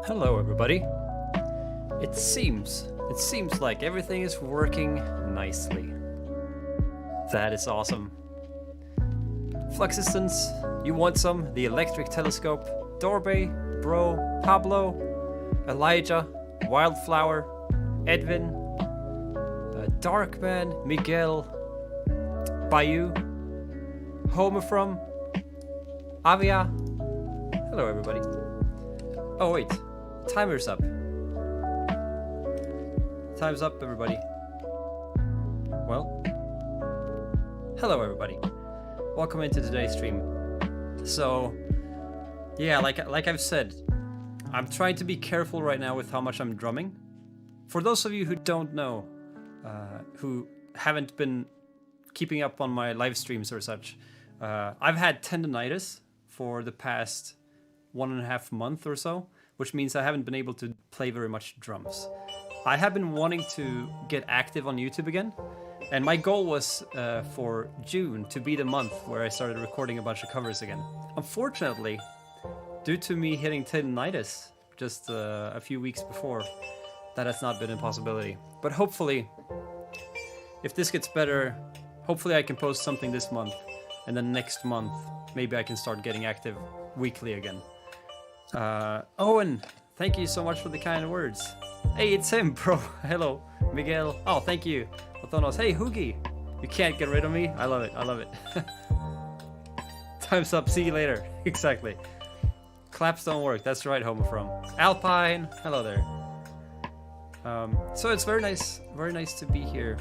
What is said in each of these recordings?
Hello everybody. It seems like everything is working nicely. That is awesome. Fluxistance, you want some? The electric telescope, Dorbe, Bro, Pablo, Elijah, Wildflower, Edwin, Darkman, Miguel, Bayou, Homer from, Avia. Hello everybody. Oh wait, timer's up. Time's up, everybody. Well, hello everybody. Welcome into today's stream. So, yeah, like I've said, I'm trying to be careful right now with how much I'm drumming. For those of you who don't know, who haven't been keeping up on my live streams or such, I've had tendonitis for the past 1.5 months or so, which means I haven't been able to play very much drums. I have been wanting to get active on YouTube again, and my goal was for June to be the month where I started recording a bunch of covers again. Unfortunately, due to me hitting tendonitis just a few weeks before, that has not been a possibility. But hopefully, if this gets better, hopefully I can post something this month, and then next month, maybe I can start getting active weekly again. Owen, thank you so much for the kind words. Hey, it's him, bro. Hello, Miguel. Oh, thank you. Othonos. Hey, Hoogie. You can't get rid of me. I love it. I love it. Time's up. See you later. Exactly. Claps don't work. That's right, Homer from Alpine. Hello there. So it's very nice to be here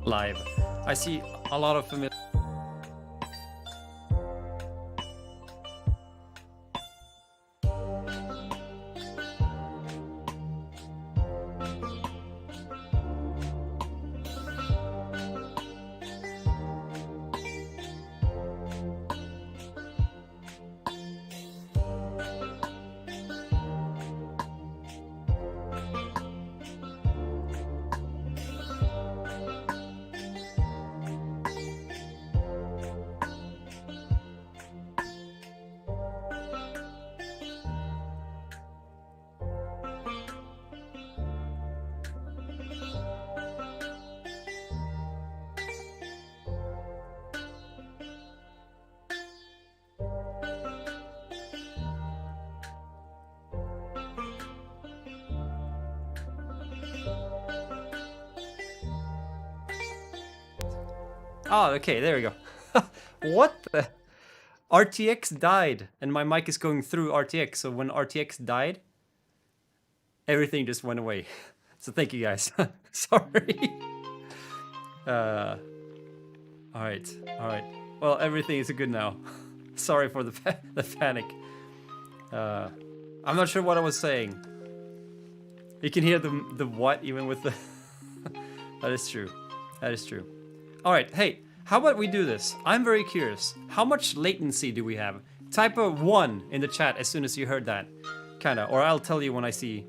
live. I see a lot of familiar. Oh, okay, there we go. What the? RTX died, and my mic is going through RTX, so when RTX died, everything just went away. So thank you guys. Sorry. Alright. Well, everything is good now. Sorry for the panic. I'm not sure what I was saying. You can hear the what even with the... That is true. Alright, hey, how about we do this? I'm very curious. How much latency do we have? Type a 1 in the chat as soon as you heard that. Kinda, or I'll tell you when I see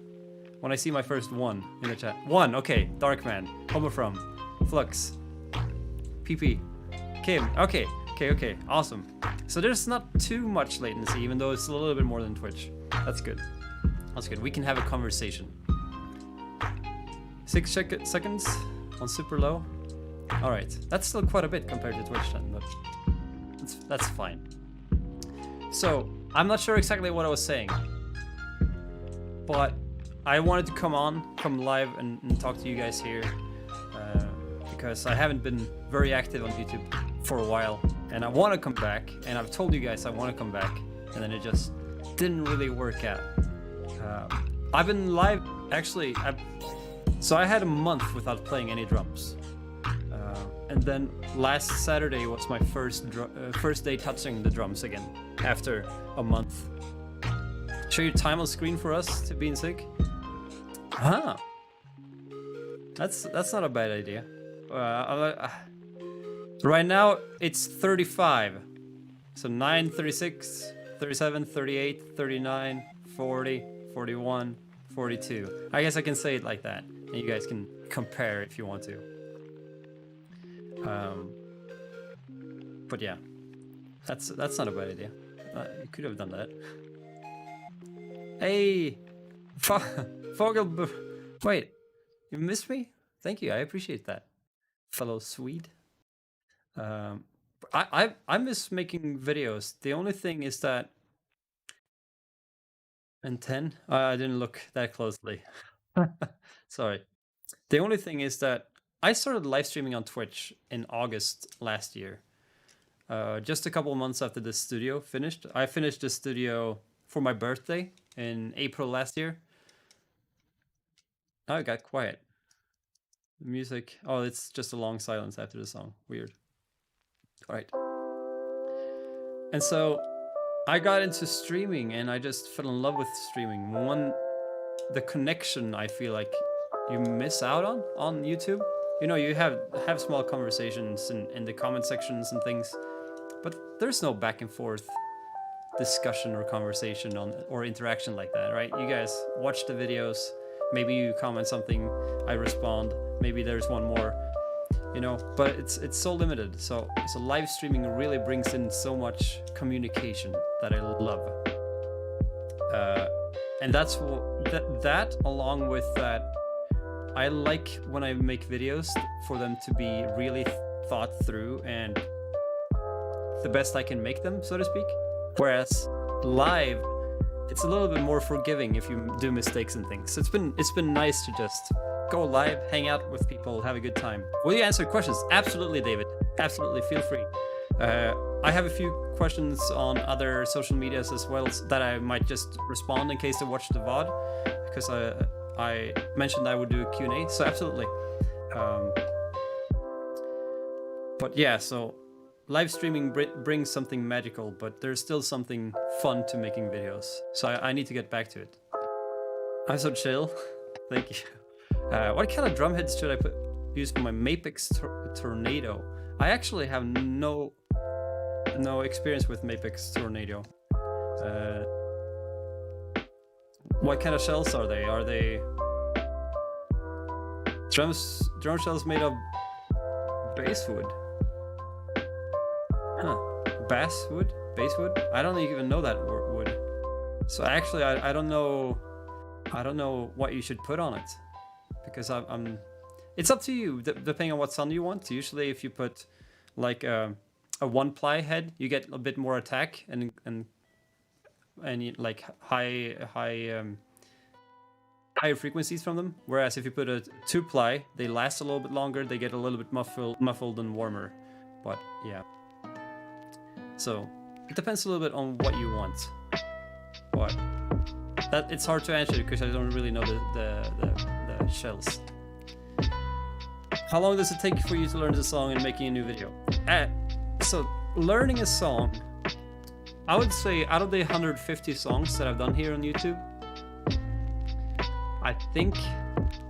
my first 1 in the chat. 1, okay, Darkman, Homer from, Flux, PP, Kim, okay, awesome. So there's not too much latency, even though it's a little bit more than Twitch. That's good. We can have a conversation. 6 seconds on super low. Alright, that's still quite a bit compared to Twitch then, but that's fine. So, I'm not sure exactly what I was saying, but I wanted to come live and talk to you guys here, because I haven't been very active on YouTube for a while, and I want to come back, and I've told you guys I want to come back, and then it just didn't really work out. I've been live, actually, so I had a month without playing any drums. And then last Saturday was my first day touching the drums again after a month. Show your time on screen for us to being sick. Huh. That's not a bad idea. Right now it's 35. So 9, 36, 37, 38, 39, 40, 41, 42. I guess I can say it like that, and you guys can compare if you want to. But yeah, that's not a bad idea. You could have done that. Hey, Fogel, wait, you missed me? Thank you, I appreciate that, fellow Swede. I miss making videos. The only thing is that, and 10, I didn't look that closely. Sorry. The only thing is that I started live streaming on Twitch in August last year. Just a couple of months after the studio finished. I finished the studio for my birthday in April last year. Oh, it got quiet. The music. Oh, it's just a long silence after the song. Weird. All right. And so I got into streaming and I just fell in love with streaming. The connection I feel like you miss out on YouTube. You know, you have small conversations in the comment sections and things, but there's no back and forth discussion or conversation or interaction like that, right? You guys watch the videos, maybe you comment something, I respond, maybe there's one more, you know, but it's so limited. So live streaming really brings in so much communication that I love. And that's that along with that, I like when I make videos for them to be really thought through and the best I can make them, so to speak. Whereas live, it's a little bit more forgiving if you do mistakes and things. It's been nice to just go live, hang out with people, have a good time. Will you answer questions? Absolutely, David. Absolutely, feel free. I have a few questions on other social medias as well that I might just respond in case they watch the VOD, because I mentioned I would do a Q&A, so absolutely. But yeah, so live streaming brings something magical, but there's still something fun to making videos. So I need to get back to it. I'm so chill. Thank you. What kind of drum heads should I use for my Mapex Tornado? I actually have no experience with Mapex Tornado. What kind of shells are they? Are they drum shells made of basswood? Huh. Basswood? Basswood? I don't even know that wood. So actually, I don't know what you should put on it, because I'm. It's up to you, depending on what sound you want. Usually, if you put like a one-ply head, you get a bit more attack and like higher frequencies from them. Whereas if you put a two-ply, they last a little bit longer. They get a little bit muffled and warmer. But yeah. So it depends a little bit on what you want. But that it's hard to answer because I don't really know the shells. How long does it take for you to learn the song and making a new video? So learning a song, I would say out of the 150 songs that I've done here on YouTube, I think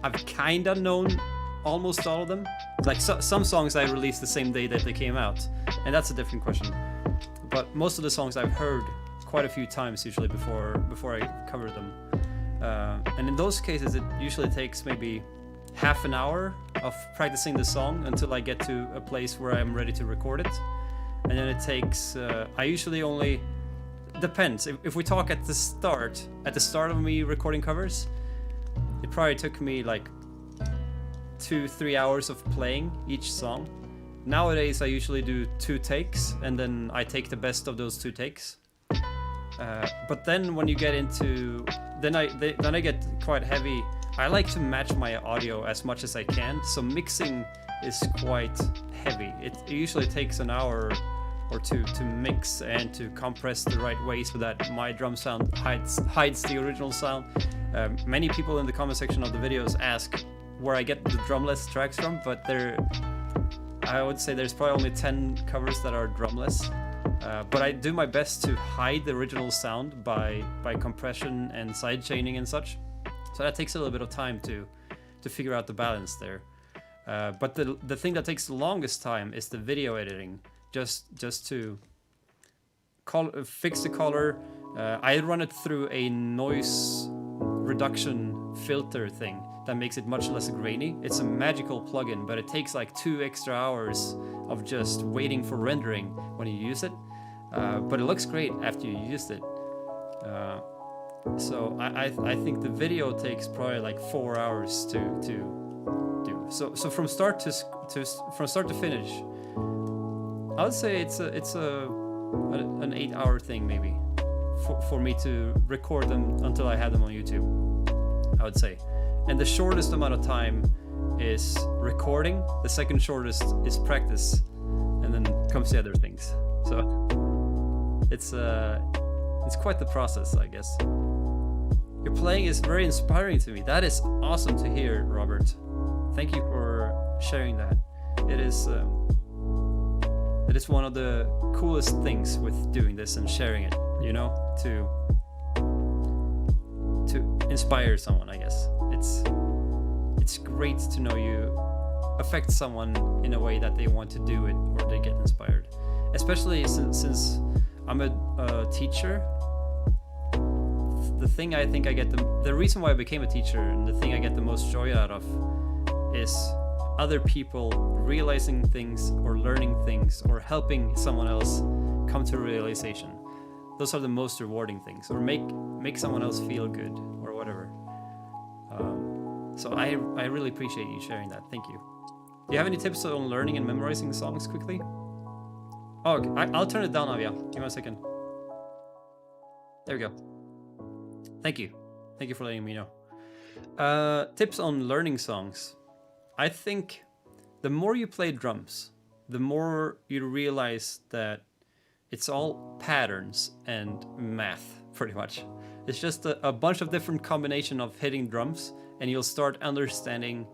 I've kinda known almost all of them. Like some songs I released the same day that they came out, and that's a different question. But most of the songs I've heard quite a few times usually before I cover them. And in those cases, it usually takes maybe half an hour of practicing the song until I get to a place where I'm ready to record it. And then it takes, I usually only, depends. If we talk at the start of me recording covers, it probably took me like 2-3 hours of playing each song. Nowadays I usually do 2 takes and then I take the best of those 2 takes. But then when you get into, then I get quite heavy. I like to match my audio as much as I can, so mixing is quite heavy. It usually takes an hour or 2 to mix and to compress the right way so that my drum sound hides the original sound. Many people in the comment section of the videos ask where I get the drumless tracks from, but I would say there's probably only 10 covers that are drumless. But I do my best to hide the original sound by compression and sidechaining and such. So that takes a little bit of time to figure out the balance there. But the thing that takes the longest time is the video editing. Just to fix the color. I run it through a noise reduction filter thing that makes it much less grainy. It's a magical plugin, but it takes like 2 extra hours of just waiting for rendering when you use it. But it looks great after you used it. So I think the video takes probably like 4 hours to do. So from start to finish, I would say it's an 8-hour thing maybe for me to record them until I have them on YouTube, I would say. And the shortest amount of time is recording. The second shortest is practice, and then comes the other things. So it's quite the process, I guess. Your playing is very inspiring to me. That is awesome to hear, Robert. Thank you for sharing that. It is one of the coolest things with doing this and sharing it, you know, to inspire someone, I guess. It's great to know you affect someone in a way that they want to do it or they get inspired. Especially since I'm a teacher. The thing I think I get the reason why I became a teacher, and the thing I get the most joy out of, is other people realizing things or learning things or helping someone else come to a realization. Those are the most rewarding things, or make someone else feel good or whatever. So I really appreciate you sharing that. Thank you. Do you have any tips on learning and memorizing songs quickly? Oh, okay. I'll turn it down, Avia. Give me a second. There we go. Thank you. Thank you for letting me know. Tips on learning songs. I think the more you play drums, the more you realize that it's all patterns and math, pretty much. It's just a bunch of different combination of hitting drums, and you'll start understanding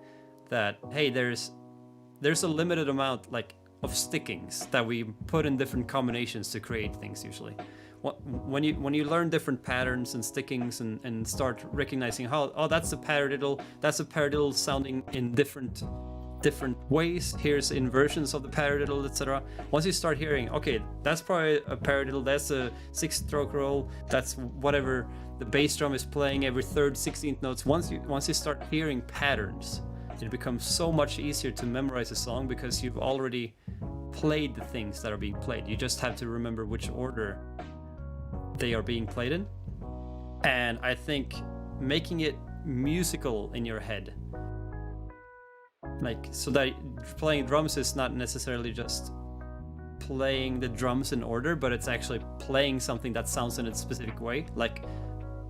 that, hey, there's a limited amount of stickings that we put in different combinations to create things usually. When you learn different patterns and stickings and start recognizing how, that's a paradiddle sounding in different ways. Here's inversions of the paradiddle, etc. Once you start hearing, okay, that's probably a paradiddle, that's a 6-stroke roll, that's whatever the bass drum is playing every third 16th notes. Once you start hearing patterns, it becomes so much easier to memorize a song because you've already played the things that are being played. You just have to remember which order they are being played in. And I think making it musical in your head, so that playing drums is not necessarily just playing the drums in order, but it's actually playing something that sounds in a specific way. Like,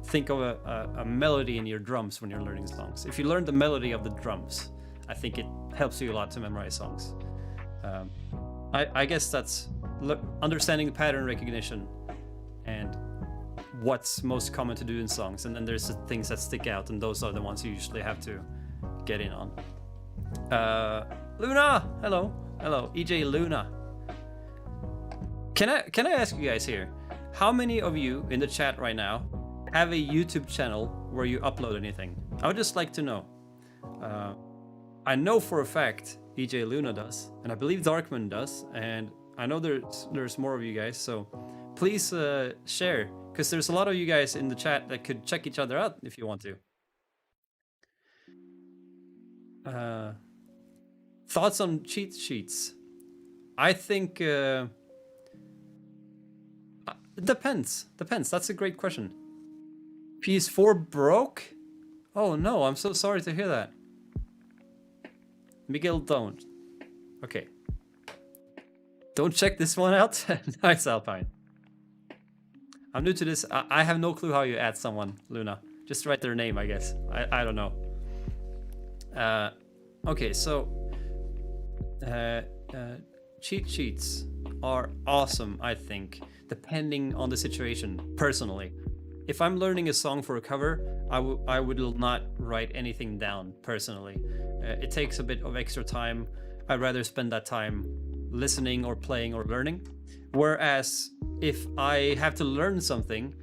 think of a melody in your drums when you're learning songs. If you learn the melody of the drums, I think it helps you a lot to memorize songs. I guess that's understanding the pattern recognition and what's most common to do in songs, and then there's the things that stick out, and those are the ones you usually have to get in on. Luna, hello, EJ Luna. Can I ask you guys here, how many of you in the chat right now have a YouTube channel where you upload anything? I would just like to know. I know for a fact EJ Luna does, and I believe Darkman does, and I know there's more of you guys, so please share, because there's a lot of you guys in the chat that could check each other out if you want to. Thoughts on cheat sheets? I think it depends. That's a great question. PS4 broke? Oh no, I'm so sorry to hear that. Miguel, don't. Okay. Don't check this one out. Nice, Alpine. I'm new to this. I have no clue how you add someone, Luna. Just write their name, I guess. I don't know. Okay, so cheat sheets are awesome, I think, depending on the situation. Personally, if I'm learning a song for a cover, I would not write anything down personally. It takes a bit of extra time. I'd rather spend that time listening or playing or learning. Whereas if I have to learn something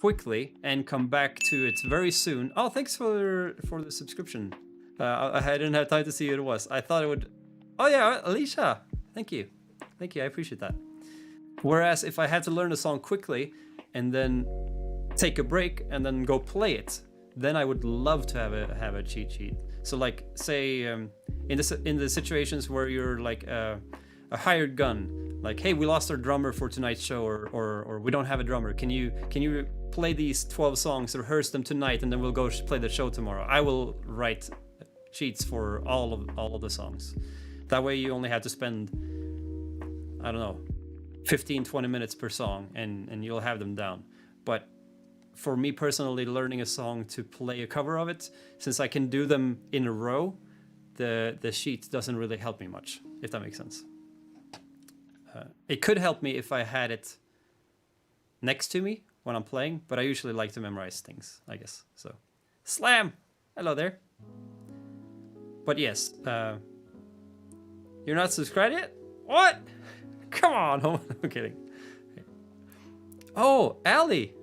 quickly and come back to it very soon. Oh, thanks for the subscription. I didn't have time to see who it was. I thought it would. Oh yeah, Alicia. Thank you. I appreciate that. Whereas if I had to learn a song quickly and then take a break and then go play it, then I would love to have a cheat sheet. So like, say in the situations where you're like a hired gun, like, hey, we lost our drummer for tonight's show, or we don't have a drummer. Can you play these 12 songs, rehearse them tonight, and then we'll go play the show tomorrow. I will write sheets for all of the songs. That way you only have to spend, I don't know, 15-20 minutes per song, and you'll have them down. But for me personally, learning a song to play a cover of it, since I can do them in a row, the sheet doesn't really help me much, if that makes sense. It could help me if I had it next to me when I'm playing, but I usually like to memorize things, I guess. So, Slam! Hello there. But yes, you're not subscribed yet? What? Come on, I'm kidding. Oh, Ali!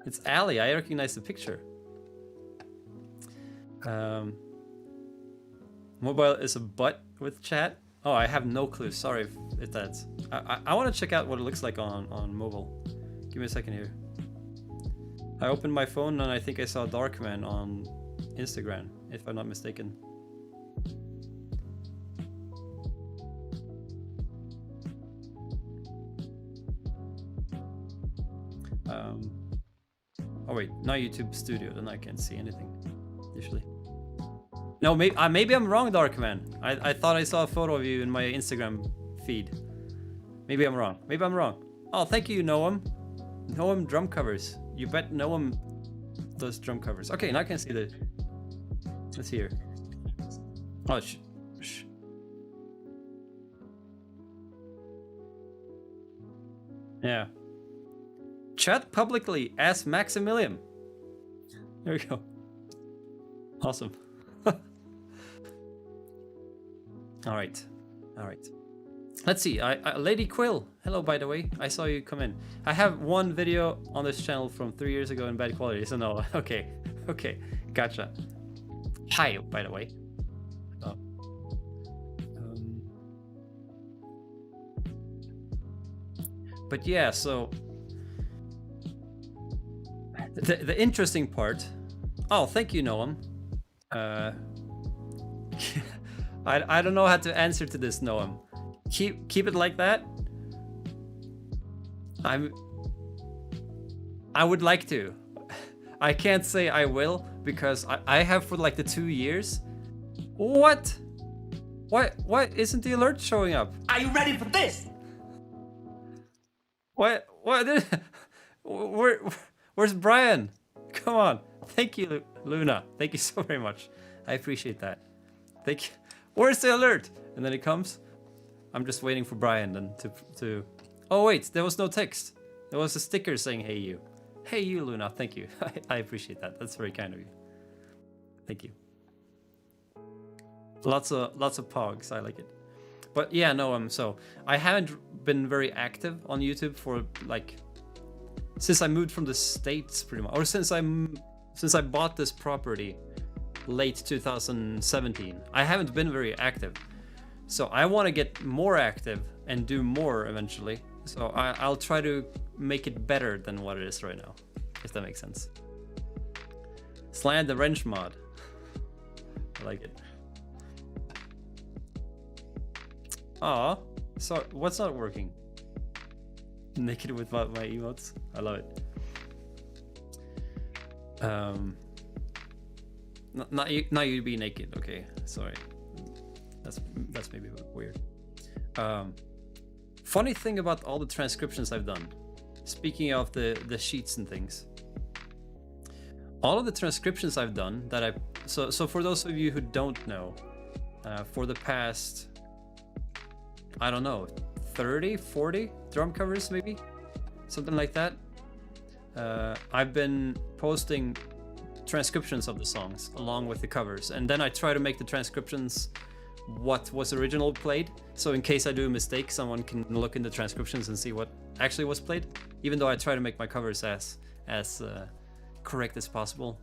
It's Ali, I recognize the picture. Mobile is a butt with chat. Oh, I have no clue. Sorry if that's... I want to check out what it looks like on mobile. Give me a second here. I opened my phone and I think I saw Darkman on Instagram, if I'm not mistaken. Oh wait, not YouTube Studio, then I can't see anything, usually. No, maybe I'm wrong, Darkman. I thought I saw a photo of you in my Instagram feed. Maybe I'm wrong. Maybe I'm wrong. Oh, thank you, Noam. Noam drum covers. You bet Noam does drum covers. Okay, now I can see the... Let's see here. Oh, yeah. Chat publicly as Maximilian. There we go. Awesome. All right. Let's see. Lady Quill. Hello, by the way. I saw you come in. I have one video on this channel from 3 years ago in bad quality. So no. Okay. Gotcha. Hi, by the way. But yeah, so the interesting part. Oh, thank you, Noam. I don't know how to answer to this, Noam. Keep it like that. I would like to. I can't say I will because I have for like the 2 years. What isn't the alert showing up? Are you ready for this? What where's Brian? Come on. Thank you, Luna. Thank you so very much. I appreciate that. Thank you. Where's the alert? And then it comes. I'm just waiting for Brian then to... Oh wait, there was no text. There was a sticker saying, hey you. Hey you, Luna, thank you. I appreciate that. That's very kind of you. Thank you. Lots of pogs, I like it. But yeah, no, so I haven't been very active on YouTube for like, since I moved from the States pretty much, or since I bought this property late 2017. I haven't been very active. So I want to get more active and do more eventually. So I'll try to make it better than what it is right now, if that makes sense. Slide the wrench mod. I like it. Aw, so what's not working? Naked with my emotes. I love it. Not you be naked. Okay, sorry. That's maybe a bit weird. Funny thing about all the transcriptions I've done. Speaking of the sheets and things, all of the transcriptions I've done that so for those of you who don't know, for the past, I don't know, 30, 40 drum covers maybe, something like that. I've been posting transcriptions of the songs along with the covers, and then I try to make the transcriptions what was originally played, so in case I do a mistake, someone can look in the transcriptions and see what actually was played, even though I try to make my covers as correct as possible.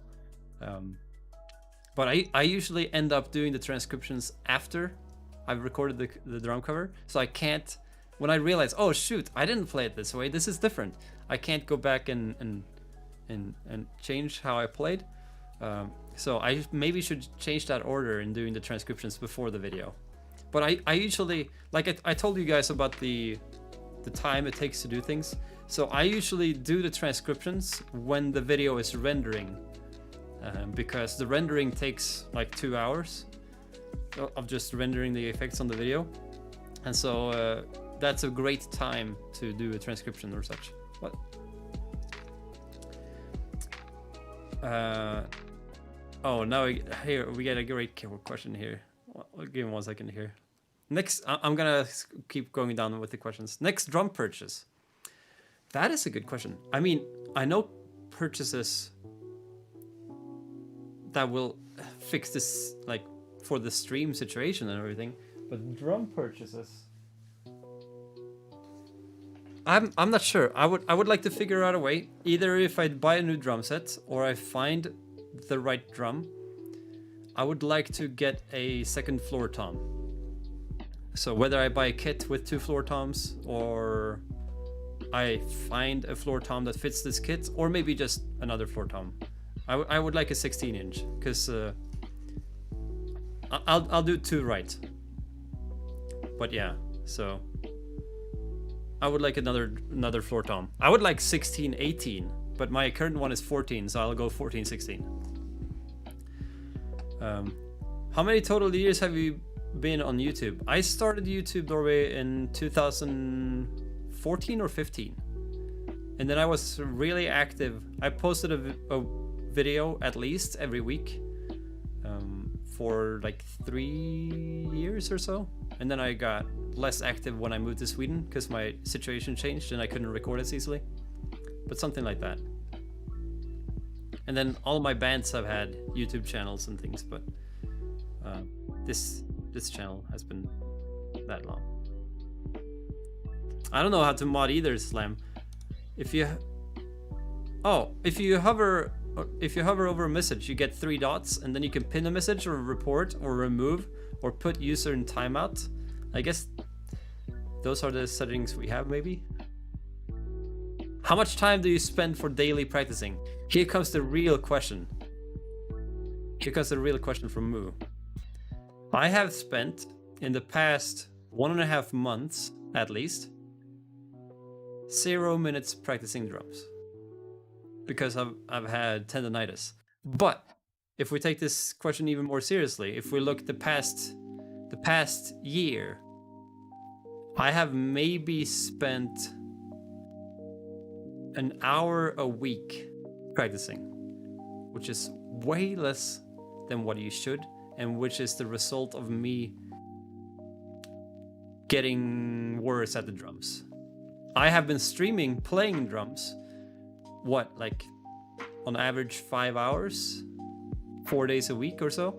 But I usually end up doing the transcriptions after I've recorded the drum cover, so I can't, when I realize, oh shoot, I didn't play it this way, this is different, I can't go back and change how I played. So I maybe should change that order in doing the transcriptions before the video. But I usually, like I told you guys about the time it takes to do things. So I usually do the transcriptions when the video is rendering, because the rendering takes like 2 hours of just rendering the effects on the video, and so that's a great time to do a transcription or such. What? Oh, now here we get a great question here. Give me 1 second here. Next, I'm gonna keep going down with the questions. Next drum purchase. That is a good question. I mean, I know purchases that will fix this, like, for the stream situation and everything, but drum purchases, I'm not sure. I would like to figure out a way, either if I buy a new drum set or I find the right drum, I would like to get a second floor tom. So whether I buy a kit with 2 floor toms, or I find a floor tom that fits this kit, or maybe just another floor tom. I would like a 16-inch, because I'll do 2 right. But yeah, so I would like another floor tom. I would like 16, 18, but my current one is 14, so I'll go 14, 16. How many total years have you been on YouTube? I started YouTube Norway in 2014 or 15, and then I was really active. I posted a video at least every week for like 3 years or so, and then I got less active when I moved to Sweden because my situation changed and I couldn't record as easily, but something like that. And then all my bands have had YouTube channels and things, but this channel has been that long. I don't know how to mod either, Slam. If you hover over a message, you get 3 dots, and then you can pin a message or report or remove or put user in timeout. I guess those are the settings we have, maybe. How much time do you spend for daily practicing? Here comes the real question. Here comes the real question from Moo. I have spent, in the past 1.5 months at least, 0 minutes practicing drums, because I've had tendonitis. But if we take this question even more seriously, if we look the past year, I have maybe spent an hour a week practicing, which is way less than what you should, and which is the result of me getting worse at the drums. I have been streaming playing drums, what, like on average 5 hours, 4 days a week or so,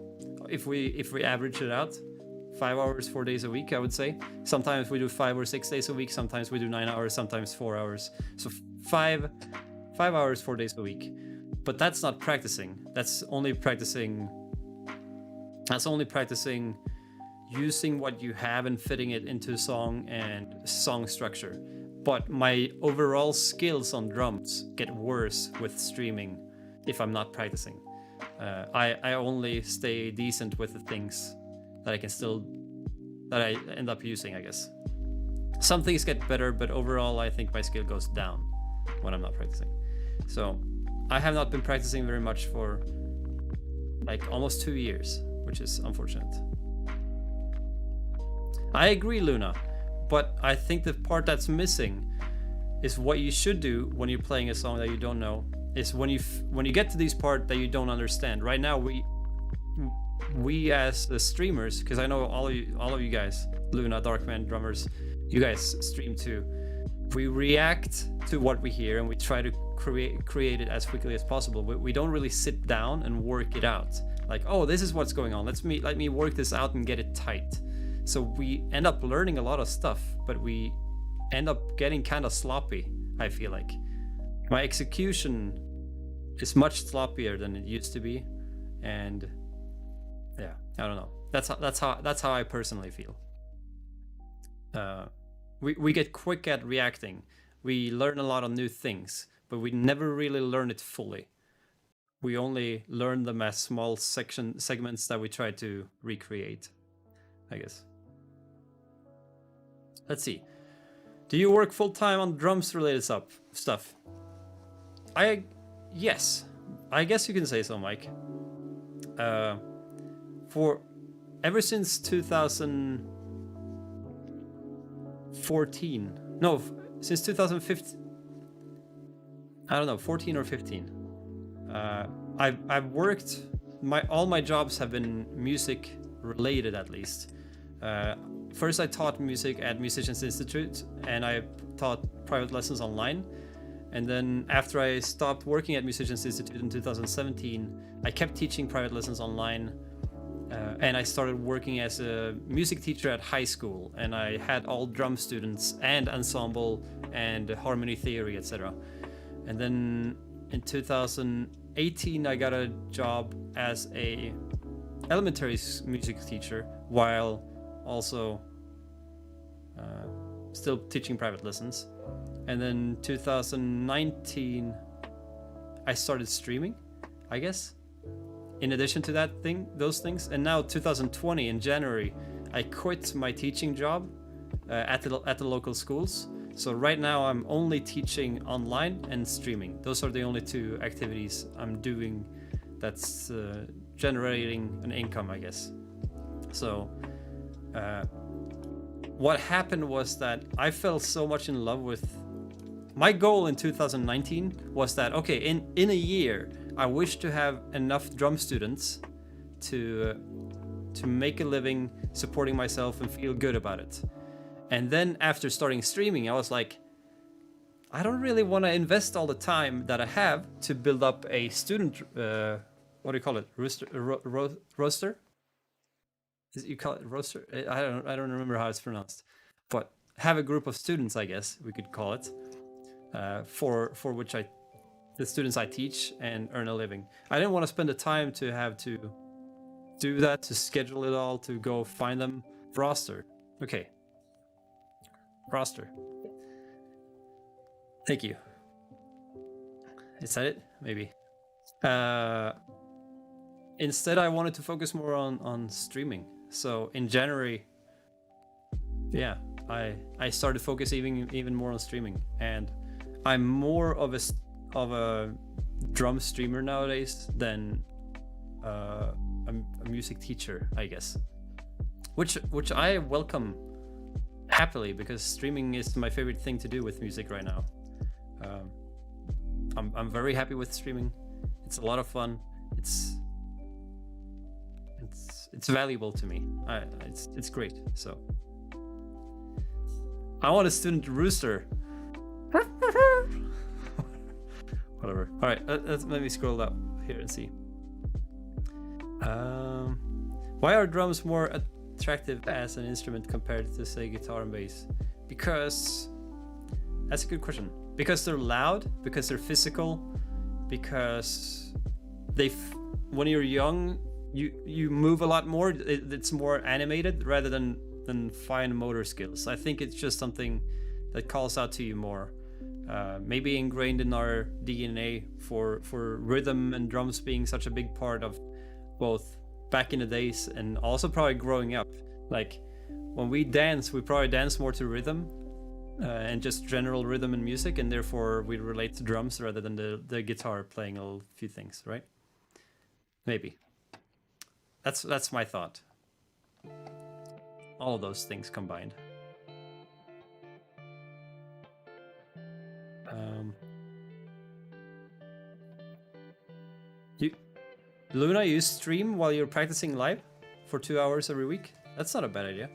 if we average it out. 5 hours, 4 days a week, I would say. Sometimes we do 5 or 6 days a week, sometimes we do 9 hours, sometimes 4 hours. So 5 hours, 4 days a week. But that's not practicing. That's only practicing using what you have and fitting it into a song and song structure. But my overall skills on drums get worse with streaming if I'm not practicing. I only stay decent with the things that I end up using, I guess. Some things get better, but overall I think my skill goes down when I'm not practicing. So I have not been practicing very much for like almost 2 years, which is unfortunate. I agree, Luna, but I think the part that's missing is what you should do when you're playing a song that you don't know, is when you get to this part that you don't understand. Right now we as the streamers, because I know all of you guys, Luna, Darkman, drummers, you guys stream too. We react to what we hear and we try to create it as quickly as possible. But we don't really sit down and work it out. Like, oh, this is what's going on. Let me work this out and get it tight. So we end up learning a lot of stuff, but we end up getting kind of sloppy. I feel like my execution is much sloppier than it used to be, and yeah, I don't know. That's how I personally feel. We get quick at reacting. We learn a lot of new things, but we never really learn it fully. We only learn them as small segments that we try to recreate, I guess. Let's see. Do you work full-time on drums related stuff? Yes. I guess you can say so, Mike. For ever since 2014. No, since 2015. I don't know, 14 or 15. I've worked, all my jobs have been music related, at least. First I taught music at Musicians Institute, and I taught private lessons online. And then after I stopped working at Musicians Institute in 2017, I kept teaching private lessons online. And I started working as a music teacher at high school, and I had all drum students and ensemble and harmony theory, etc. And then in 2018, I got a job as a elementary music teacher while also still teaching private lessons. And then 2019, I started streaming, I guess. In addition to those things, and now 2020 in January, I quit my teaching job at the local schools. So right now I'm only teaching online and streaming. Those are the only two activities I'm doing that's generating an income, I guess. So what happened was that I fell so much in love with my goal in 2019 was that, okay, in a year, I wish to have enough drum students to make a living supporting myself and feel good about it. And then after starting streaming, I was like, I don't really want to invest all the time that I have to build up a student, what do you call it? Roster? You call it roster? I don't remember how it's pronounced, but have a group of students, I guess we could call it, for which the students I teach and earn a living. I didn't want to spend the time to have to do that, to schedule it all, to go find them. Roster. Okay. Roster. Thank you. Is that it? Maybe. Instead, I wanted to focus more on streaming. So in January, yeah, I started focusing even more on streaming, and I'm more of a drum streamer nowadays than a music teacher, I guess, which I welcome happily, because streaming is my favorite thing to do with music right now. I'm very happy with streaming. It's a lot of fun. It's valuable to me. It's great. So I want a student rooster. Whatever. All right, let me scroll up here and see. Why are drums more attractive as an instrument compared to, say, guitar and bass? Because that's a good question. Because they're loud, because they're physical, because when you're young, you move a lot more. It's more animated rather than fine motor skills. I think it's just something that calls out to you more. Maybe ingrained in our DNA for rhythm and drums being such a big part of both back in the days and also probably growing up. Like when we dance, we probably dance more to rhythm and just general rhythm and music, and therefore we relate to drums rather than the guitar playing a few things, right? Maybe. That's my thought. All of those things combined. Luna, you stream while you're practicing live for 2 hours every week? That's not a bad idea.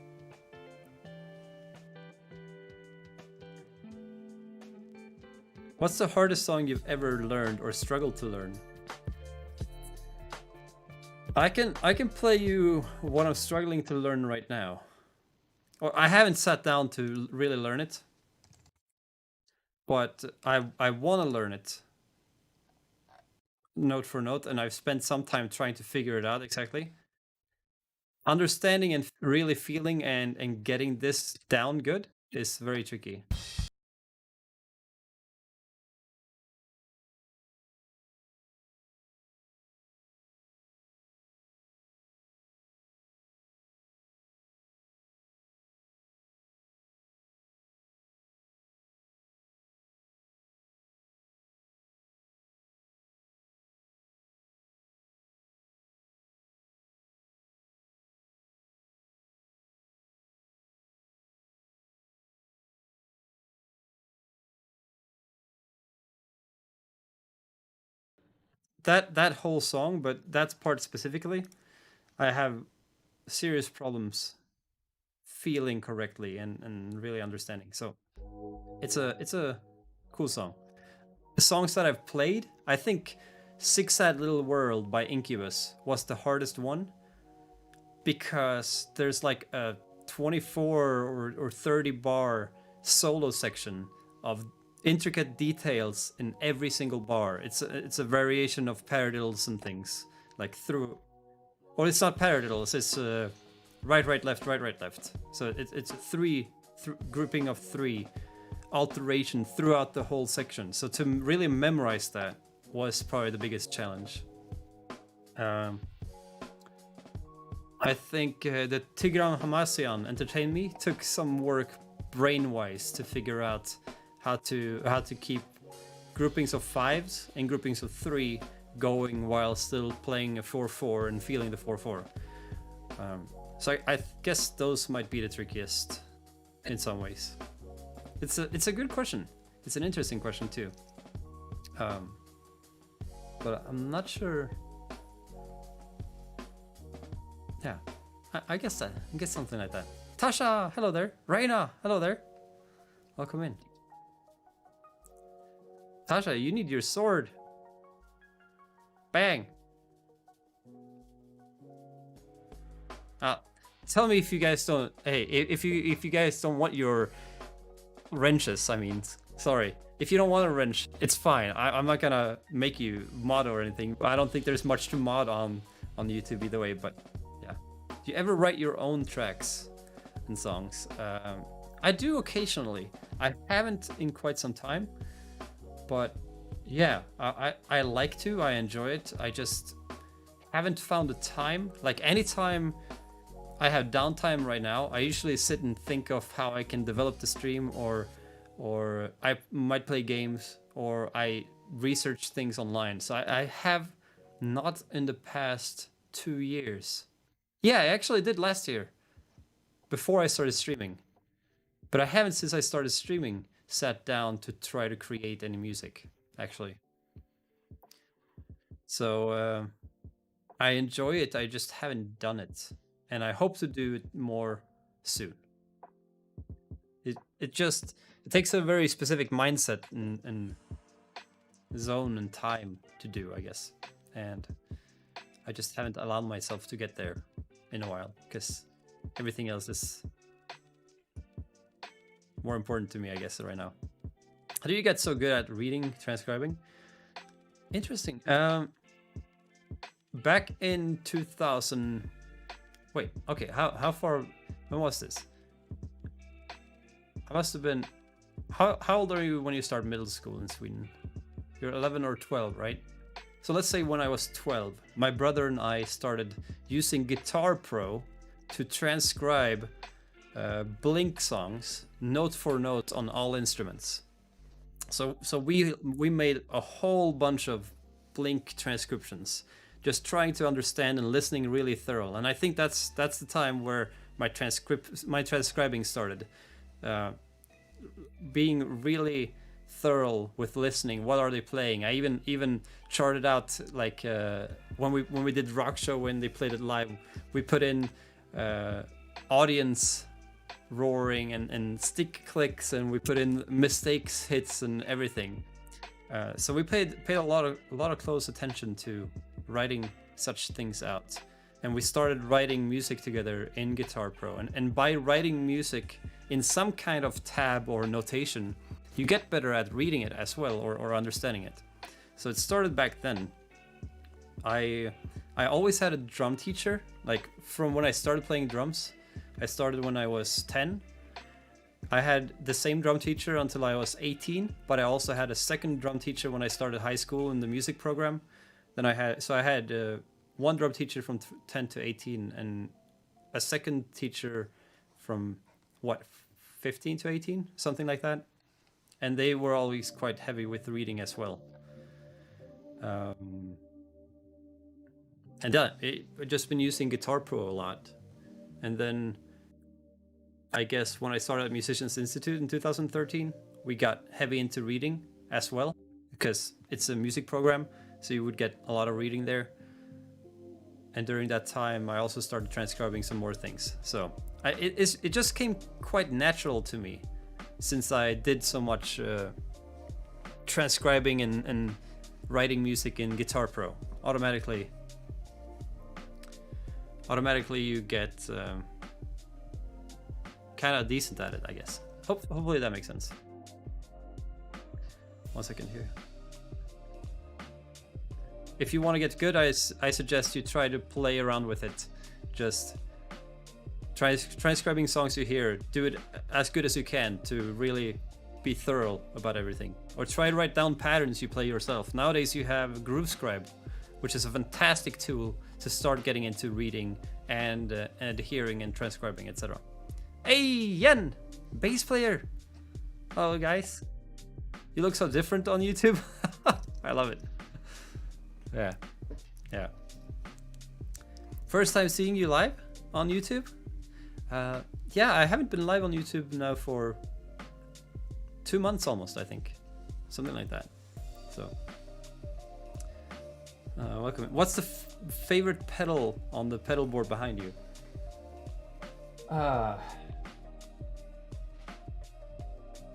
What's the hardest song you've ever learned or struggled to learn? I can play you what I'm struggling to learn right now. Or I haven't sat down to really learn it, but I want to learn it note for note, and I've spent some time trying to figure it out exactly. Understanding and really feeling and getting this down good is very tricky. that whole song, but that part specifically, I have serious problems feeling correctly and really understanding. So it's a cool song. The songs that I've played, I think Six Sad Little World by Incubus was the hardest one because there's like a 24 or 30 bar solo section of intricate details in every single bar. It's a variation of paradiddles and things like through. Well, it's not paradiddles. It's right, right, left, right, right, left. So it's a grouping of three alteration throughout the whole section. So to really memorize that was probably the biggest challenge. I think the Tigran Hamasyan Entertain Me took some work brain-wise to figure out how to keep groupings of fives and groupings of three going while still playing a 4/4 and feeling the 4/4. So I guess those might be the trickiest in some ways. It's a good question. It's an interesting question too. But I'm not sure. Yeah, I guess something like that. Tasha, hello there. Reina, hello there. Welcome in. Tasha, you need your sword. Bang. Tell me if you guys don't. Hey, if you guys don't want your wrenches, I mean, sorry. If you don't want a wrench, it's fine. I'm not gonna make you mod or anything. I don't think there's much to mod on YouTube either way. But yeah, do you ever write your own tracks and songs? I do occasionally. I haven't in quite some time, but yeah, I like to. I enjoy it. I just haven't found the time. Like anytime I have downtime right now, I usually sit and think of how I can develop the stream, or I might play games, or I research things online. So I have not in the past 2 years. Yeah, I actually did last year, before I started streaming. But I haven't since I started streaming sat down to try to create any music, actually. So I enjoy it, I just haven't done it. And I hope to do it more soon. It takes a very specific mindset and zone and time to do, I guess. And I just haven't allowed myself to get there in a while, because everything else is more important to me, I guess, right now. How do you get so good at reading, transcribing? Interesting. Back in 2000. Wait, okay, how far, when was this? I must have been, how old are you when you start middle school in Sweden? You're 11 or 12, right? So let's say when I was 12, my brother and I started using Guitar Pro to transcribe Blink songs, note for note on all instruments. So we made a whole bunch of Blink transcriptions, just trying to understand and listening really thorough. And I think that's the time where my transcribing started, being really thorough with listening. What are they playing? I even charted out, like when we did Rock Show, when they played it live, we put in audience roaring and stick clicks, and we put in mistakes, hits, and everything. So we paid a lot of close attention to writing such things out, and we started writing music together in Guitar Pro. And by writing music in some kind of tab or notation, you get better at reading it as well, or understanding it. So it started back then. I always had a drum teacher, like from when I started playing drums. I started when I was 10. I had the same drum teacher until I was 18, but I also had a second drum teacher when I started high school in the music program. Then I had one drum teacher from 10 to 18, and a second teacher from 15 to 18, something like that. And they were always quite heavy with reading as well. And I've just been using Guitar Pro a lot. And then I guess when I started at Musicians Institute in 2013, we got heavy into reading as well, because it's a music program. so you would get a lot of reading there. And during that time, I also started transcribing some more things. So it just came quite natural to me, since I did so much transcribing and writing music in Guitar Pro. Automatically you get kind of decent at it, I guess. Hopefully that makes sense. 1 second here. If you want to get good, I suggest you try to play around with it. Just try transcribing songs you hear. Do it as good as you can to really be thorough about everything. Or try to write down patterns you play yourself. Nowadays you have GrooveScribe, which is a fantastic tool to start getting into reading and hearing and transcribing, etc. Hey, Yen! Bass player! Hello, guys. You look so different on YouTube. I love it. Yeah. First time seeing you live on YouTube? Yeah, I haven't been live on YouTube now for 2 months almost, I think. Something like that. So, welcome. What's the favorite pedal on the pedal board behind you?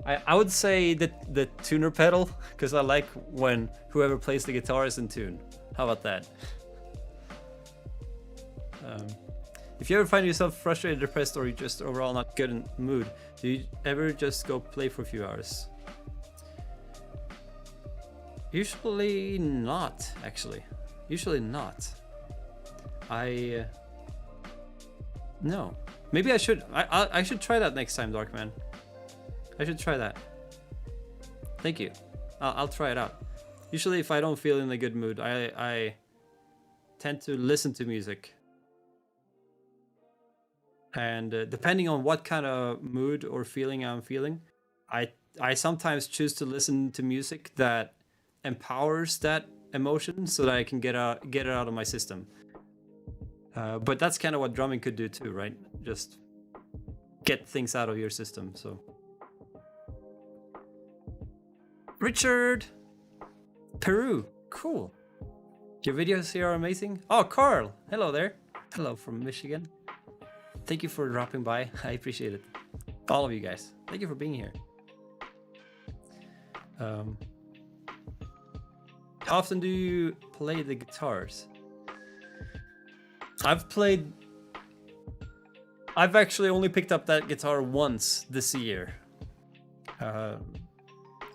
I would say the tuner pedal, because I like when whoever plays the guitar is in tune. How about that? If you ever find yourself frustrated, depressed, or you're just overall not good in mood, do you ever just go play for a few hours? Usually not, actually. Usually not. No. Maybe I should. I should try that next time, Darkman. I should try that. Thank you. I'll try it out. Usually if I don't feel in a good mood, I tend to listen to music. And depending on what kind of mood or feeling I'm feeling, I sometimes choose to listen to music that empowers that emotion so that I can get it out of my system. But that's kind of what drumming could do too, right? Just get things out of your system. So Richard, Peru, cool. Your videos here are amazing. Oh, Carl, hello there. Hello from Michigan. Thank you for dropping by. I appreciate it. All of you guys. Thank you for being here. How often do you play the guitars? I've actually only picked up that guitar once this year.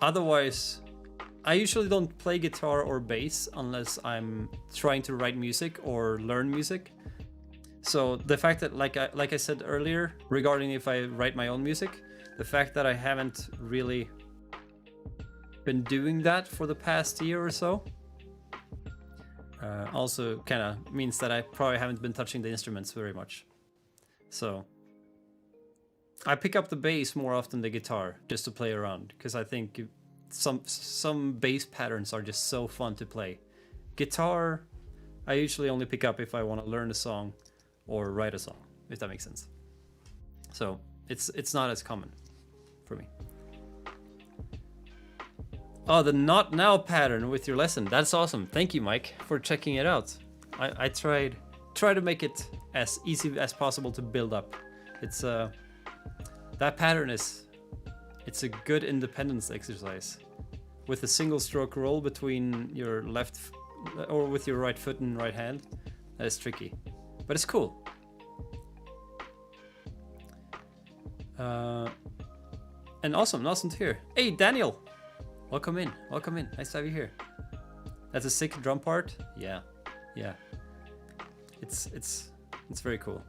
Otherwise, I usually don't play guitar or bass unless I'm trying to write music or learn music. So the fact that, like I said earlier, regarding if I write my own music, the fact that I haven't really been doing that for the past year or so, also kind of means that I probably haven't been touching the instruments very much. So I pick up the bass more often than the guitar just to play around, because I think some bass patterns are just so fun to play. Guitar, I usually only pick up if I want to learn a song or write a song, if that makes sense. So it's not as common for me. Oh, the not now pattern with your lesson. That's awesome. Thank you, Mike, for checking it out. I try to make it as easy as possible to build up. It's that pattern it's a good independence exercise with a single stroke roll between your left or with your right foot and right hand. That is tricky, but it's cool. And awesome to hear. Hey, Daniel, welcome in. Nice to have you here. That's a sick drum part. Yeah. It's very cool.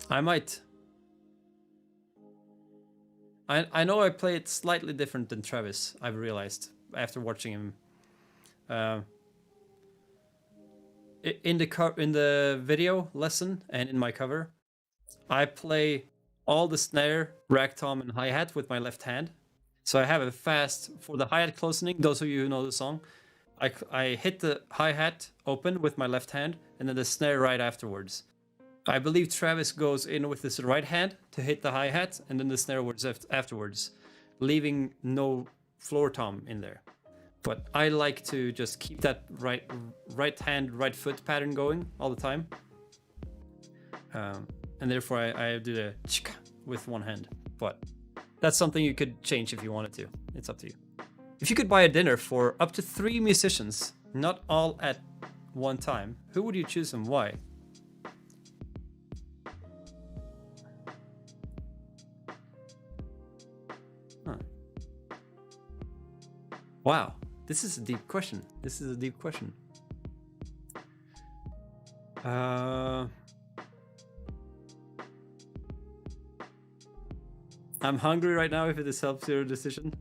I might. I know I play it slightly different than Travis, I've realized after watching him. In the video lesson and in my cover, I play all the snare, rack tom, and hi-hat with my left hand. So I have a fast for the hi-hat closening. Those of you who know the song, I hit the hi-hat open with my left hand and then the snare right afterwards. I believe Travis goes in with his right hand to hit the hi-hat and then the snare afterwards, leaving no floor tom in there. But I like to just keep that right hand, right foot pattern going all the time. And therefore I do the chika with one hand. But that's something you could change if you wanted to. It's up to you. If you could buy a dinner for up to 3 musicians, not all at one time, who would you choose and why? Huh. Wow, this is a deep question. This is a deep question. I'm hungry right now if it helps your decision.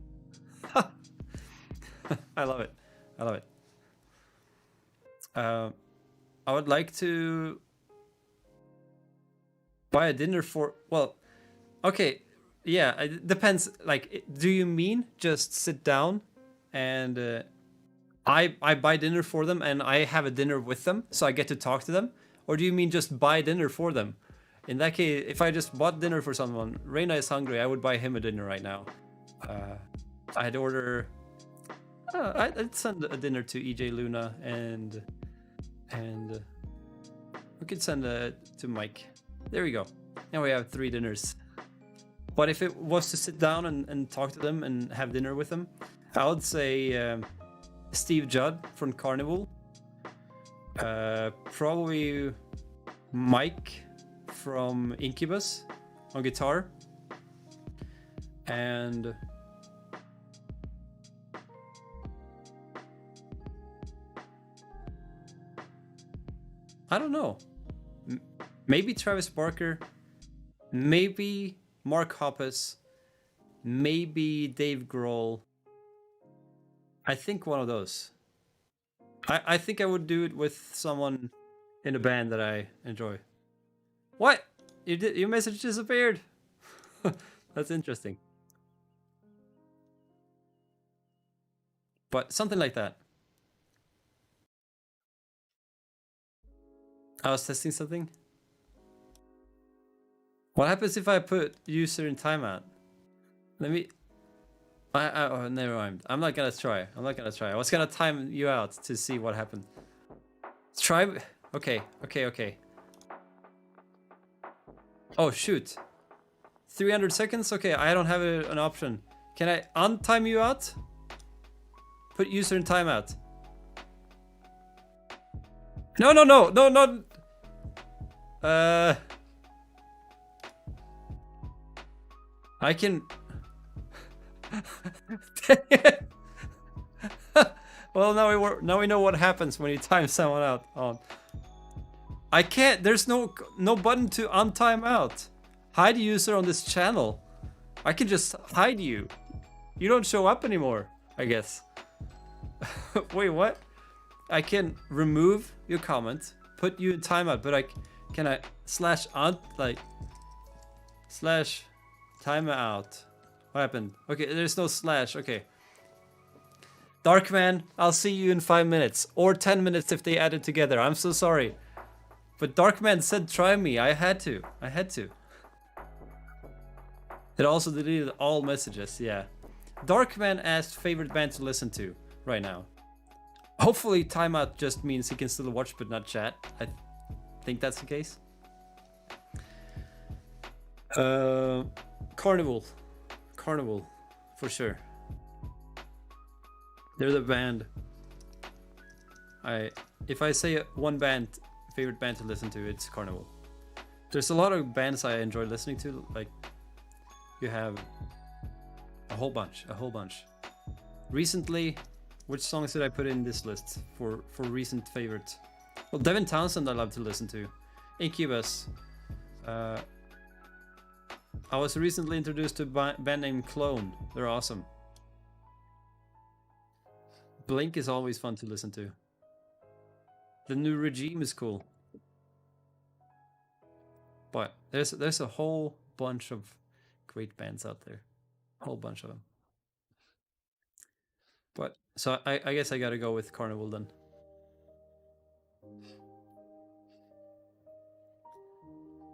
I love it. I love it. I would like to buy a dinner for, well, okay, yeah, it depends. Like, do you mean just sit down and I buy dinner for them and I have a dinner with them so I get to talk to them? Or do you mean just buy dinner for them? In that case, if I just bought dinner for someone, Reina is hungry, I would buy him a dinner right now. I'd order... I'd send a dinner to EJ Luna and we could send to Mike. There we go. Now we have 3 dinners. But if it was to sit down and talk to them and have dinner with them, I would say Steve Judd from Carnival. Probably Mike from Incubus on guitar. And I don't know. Maybe Travis Barker, maybe Mark Hoppus, maybe Dave Grohl. I think one of those. I think I would do it with someone in a band that I enjoy. What? Your message disappeared. That's interesting. But something like that. I was testing something. What happens if I put user in timeout? Let me... oh, never mind. I'm not gonna try. I'm not gonna try. I was gonna time you out to see what happened. Try... Okay. Oh, shoot. 300 seconds? Okay, I don't have an option. Can I untime you out? Put user in timeout. No. I can... Well, now we know what happens when you time someone out. Oh. I can't. There's no button to untime out. Hide user on this channel. I can just hide you. You don't show up anymore, I guess. Wait, what? I can remove your comment, put you in timeout, but can I slash timeout? What happened? Okay, there's no slash. Okay. Darkman, I'll see you in 5 minutes or 10 minutes if they add it together. I'm so sorry. But Darkman said try me. I had to. It also deleted all messages. Yeah. Darkman asked favorite band to listen to right now. Hopefully timeout just means he can still watch but not chat. I think that's the case. Carnival for sure. They're the band. If I say one band, favorite band to listen to, it's Carnival. There's a lot of bands I enjoy listening to. Like, you have a whole bunch. Recently, which songs did I put in this list for recent favorite? Well, Devin Townsend I love to listen to. Incubus. I was recently introduced to a band named Clone. They're awesome. Blink is always fun to listen to. The New Regime is cool. But there's a whole bunch of great bands out there. A whole bunch of them. But so I guess I gotta go with Carnival then.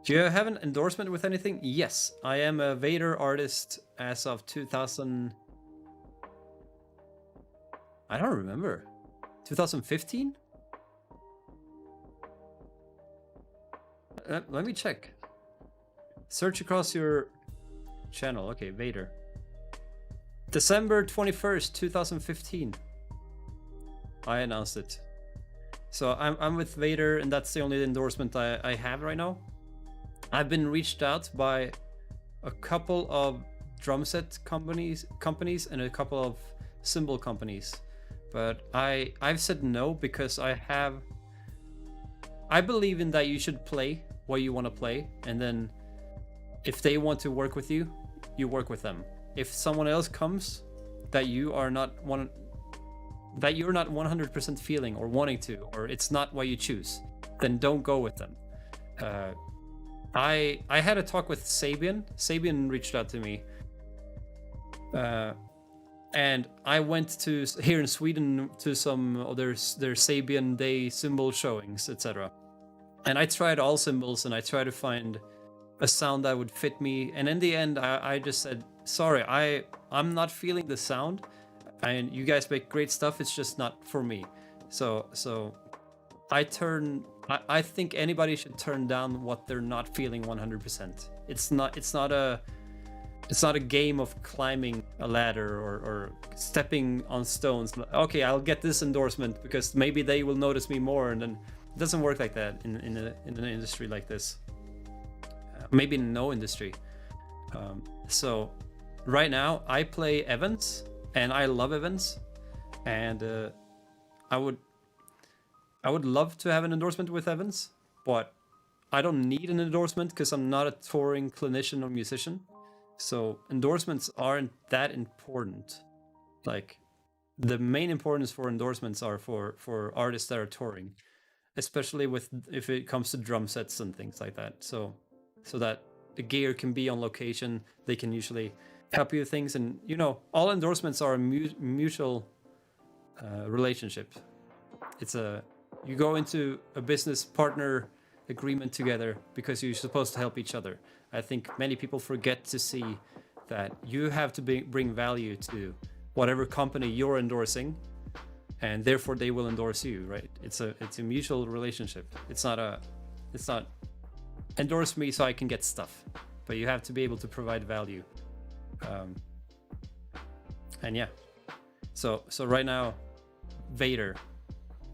Do you have an endorsement with anything? Yes, I am a Vater artist as of 2000. I don't remember. 2015? Let me check. Search across your channel. Okay, Vater. December 21st, 2015. I announced it. So I'm with Vater, and that's the only endorsement I have right now. I've been reached out by a couple of drumset companies and a couple of cymbal companies, but I've said no because I believe in that you should play what you want to play, and then if they want to work with you, you work with them. If someone else comes that you're not 100% feeling or wanting to, or it's not what you choose, then don't go with them. I had a talk with Sabian. Sabian reached out to me, and I went to here in Sweden to some of their Sabian Day cymbal showings, etc. And I tried all cymbals, and I tried to find a sound that would fit me. And in the end, I just said, sorry, I'm not feeling the sound. And you guys make great stuff. It's just not for me. So I think anybody should turn down what they're not feeling 100%. It's not a game of climbing a ladder or stepping on stones. Okay, I'll get this endorsement because maybe they will notice me more, and then it doesn't work like that in an industry like this. Maybe in no industry. So right now I play Evans, and I love Evans, and I would love to have an endorsement with Evans, but I don't need an endorsement because I'm not a touring clinician or musician. So endorsements aren't that important. Like, the main importance for endorsements are for artists that are touring, especially if it comes to drum sets and things like that. So that the gear can be on location, they can usually help you with things, and all endorsements are a mutual relationship. You go into a business partner agreement together because you're supposed to help each other. I think many people forget to see that you have to bring value to whatever company you're endorsing, and therefore they will endorse you, right? It's a mutual relationship. It's not endorse me so I can get stuff, but you have to be able to provide value. And yeah, so right now, Vater.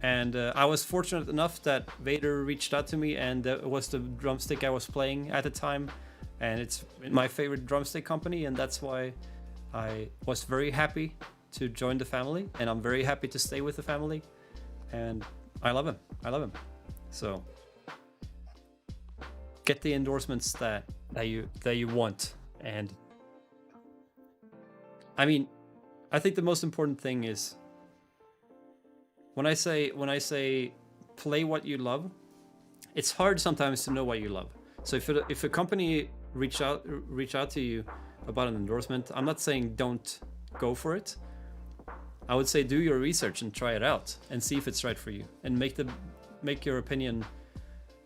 And I was fortunate enough that Vater reached out to me, and it was the drumstick I was playing at the time, and it's my favorite drumstick company, and that's why I was very happy to join the family, and I'm very happy to stay with the family, and I love him. So get the endorsements that you want. And I mean, I think the most important thing is when I say play what you love, it's hard sometimes to know what you love. So if a company reach out to you about an endorsement, I'm not saying don't go for it. I would say do your research and try it out and see if it's right for you, and make your opinion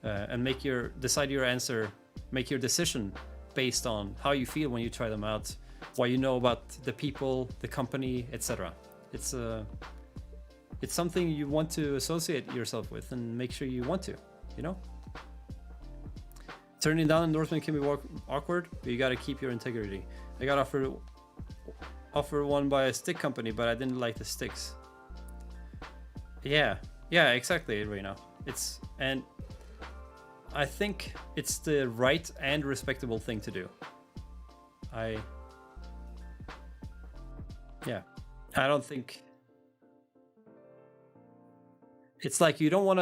and make your decision based on how you feel when you try them out, what you know about the people, the company, etc. It's something you want to associate yourself with, and make sure you want to, Turning down endorsement can be awkward, but you gotta keep your integrity. I got offered one by a stick company, but I didn't like the sticks. Yeah, exactly, Reina. And I think it's the right and respectable thing to do. I don't think it's like you don't want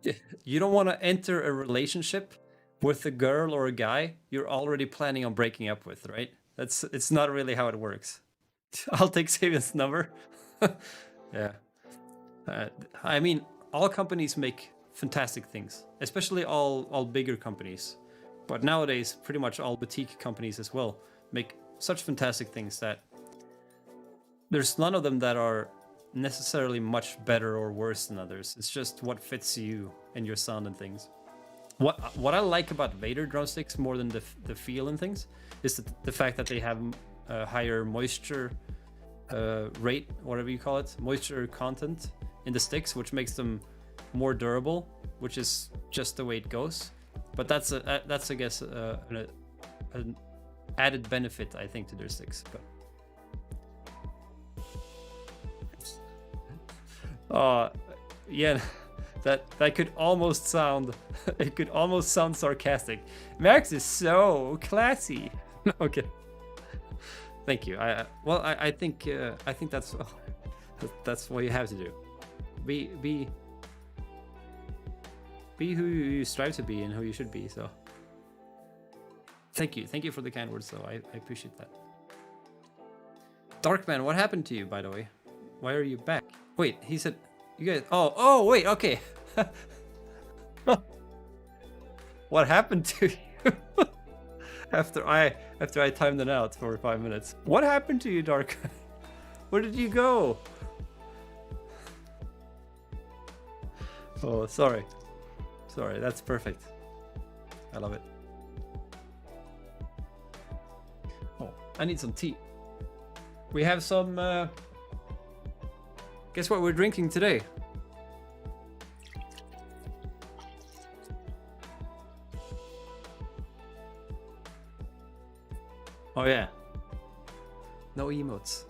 to enter a relationship with a girl or a guy you're already planning on breaking up with, right? It's not really how it works. I'll take Sabian's number. Yeah. I mean, all companies make fantastic things, especially all bigger companies. But nowadays, pretty much all boutique companies as well make such fantastic things that there's none of them that are necessarily much better or worse than others. It's just what fits you and your sound and things. What I like about Vater drumsticks more than the feel and things is the fact that they have a higher moisture rate, whatever you call it, moisture content in the sticks, which makes them more durable, which is just the way it goes. But that's I guess an added benefit, I think, to their sticks. But yeah, that could almost sound it could almost sound sarcastic. Max is so classy. Okay. Thank you. I think that's what you have to do. Be who you strive to be and who you should be. So thank you for the kind words. though. I appreciate that. Darkman, what happened to you, by the way? Why are you back? Wait, he said you guys. Oh wait, okay. What happened to you? after I timed it out for 5 minutes. What happened to you, Dark? Where did you go? Oh, sorry. Sorry, that's perfect. I love it. Oh, I need some tea. We have some... Guess what we're drinking today? Oh yeah. No emotes.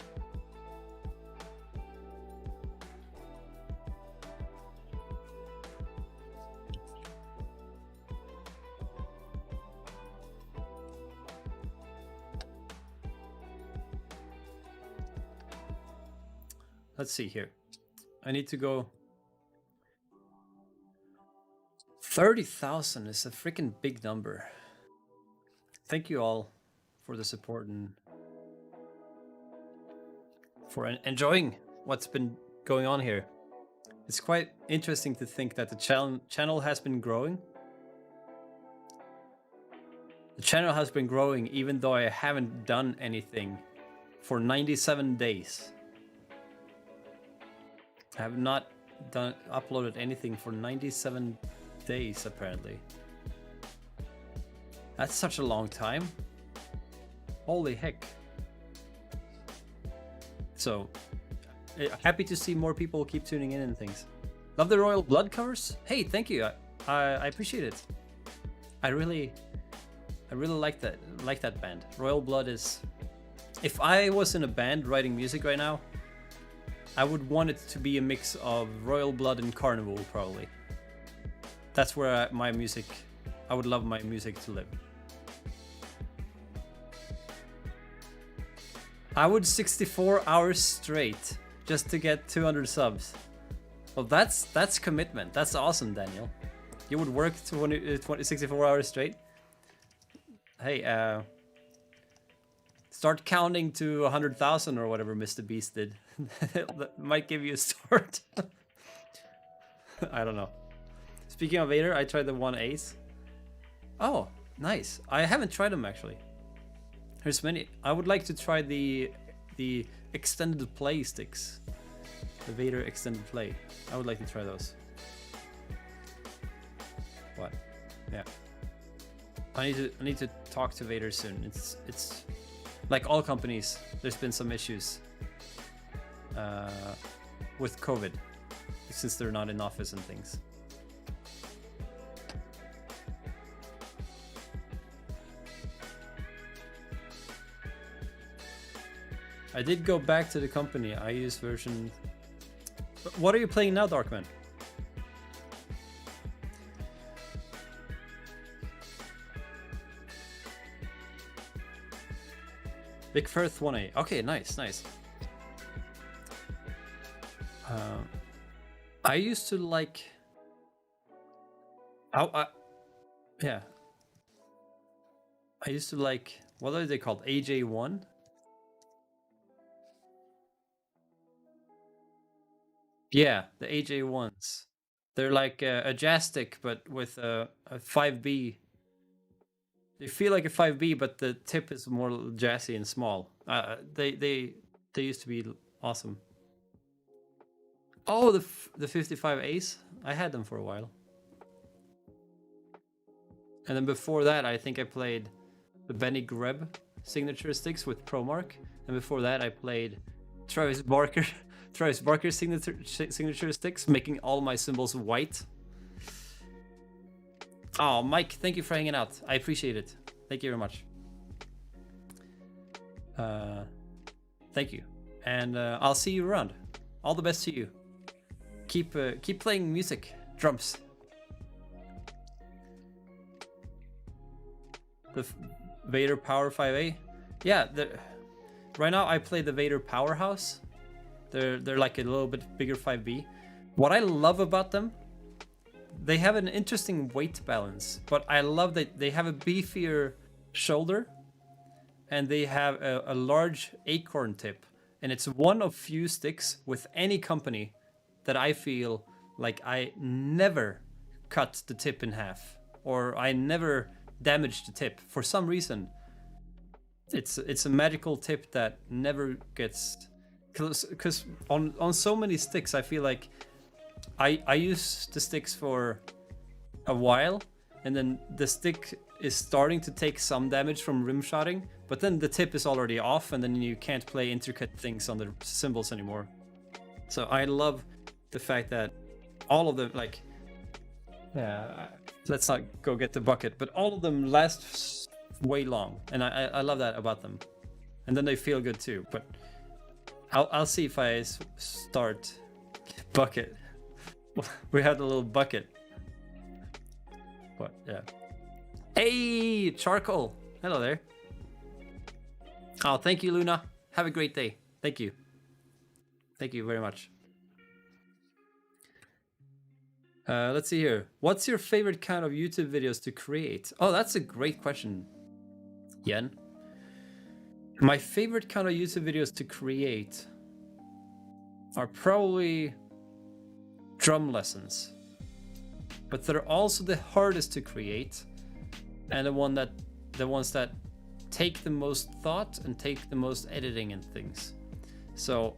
Let's see here. I need to go. 30,000 is a freaking big number. Thank you all for the support and for enjoying what's been going on here. It's quite interesting to think that the channel has been growing. The channel has been growing even though I haven't done anything for 97 days. I have not uploaded anything for 97 days apparently. That's such a long time. Holy heck. So happy to see more people keep tuning in and things. Love the Royal Blood covers. Hey, thank you. I appreciate it. I really like that band. Royal Blood is... If I was in a band writing music right now, I would want it to be a mix of Royal Blood and Carnival, probably. That's where I would love my music to live. I would 64 hours straight just to get 200 subs. Well, that's commitment. That's awesome, Daniel. You would work 64 hours straight? Hey, start counting to 100,000 or whatever Mr. Beast did. That might give you a start. I don't know. Speaking of Vater, I tried the 1/8. Oh, nice. I haven't tried them actually. There's many. I would like to try the extended play sticks. The Vater extended play. I would like to try those. What? Yeah. I need to talk to Vater soon. It's like all companies. There's been some issues with COVID since they're not in office and things. I did go back to the company. I use version... What are you playing now, Darkman? Big Firth 1A. Okay, nice. I used to like... Yeah. I used to like... What are they called? AJ1? Yeah, the AJ1s. They're like a jazz stick, but with a 5B. They feel like a 5B, but the tip is more jazzy and small. They used to be awesome. Oh, the 55 Ace. I had them for a while. And then before that, I think I played the Benny Greb signature sticks with ProMark. And before that, I played Travis Barker, Travis Barker signature sticks, making all my cymbals white. Oh, Mike, thank you for hanging out. I appreciate it. Thank you very much. Thank you, and I'll see you around. All the best to you. Keep playing music, drums. The Vater Power 5A. Yeah, right now I play the Vater Powerhouse. They're like a little bit bigger 5B. What I love about them, they have an interesting weight balance, but I love that they have a beefier shoulder and they have a large acorn tip. And it's one of few sticks with any company that I feel like I never cut the tip in half, or I never damaged the tip for some reason. It's a magical tip that never gets, because on so many sticks I feel like I use the sticks for a while, and then the stick is starting to take some damage from rim shotting, but then the tip is already off, and then you can't play intricate things on the cymbals anymore. So I love the fact that all of them, like, yeah, let's not go get the bucket, but all of them last way long, and I love that about them. And then they feel good too. But I'll see if I start bucket. We had a little bucket. What? Yeah. Hey, charcoal. Hello there. Oh, thank you, Luna. Have a great day. Thank you. Thank you very much. Let's see here. What's your favorite kind of YouTube videos to create? Oh, that's a great question, Yen. My favorite kind of YouTube videos to create are probably drum lessons, but they're also the hardest to create, and the ones that take the most thought and take the most editing and things. So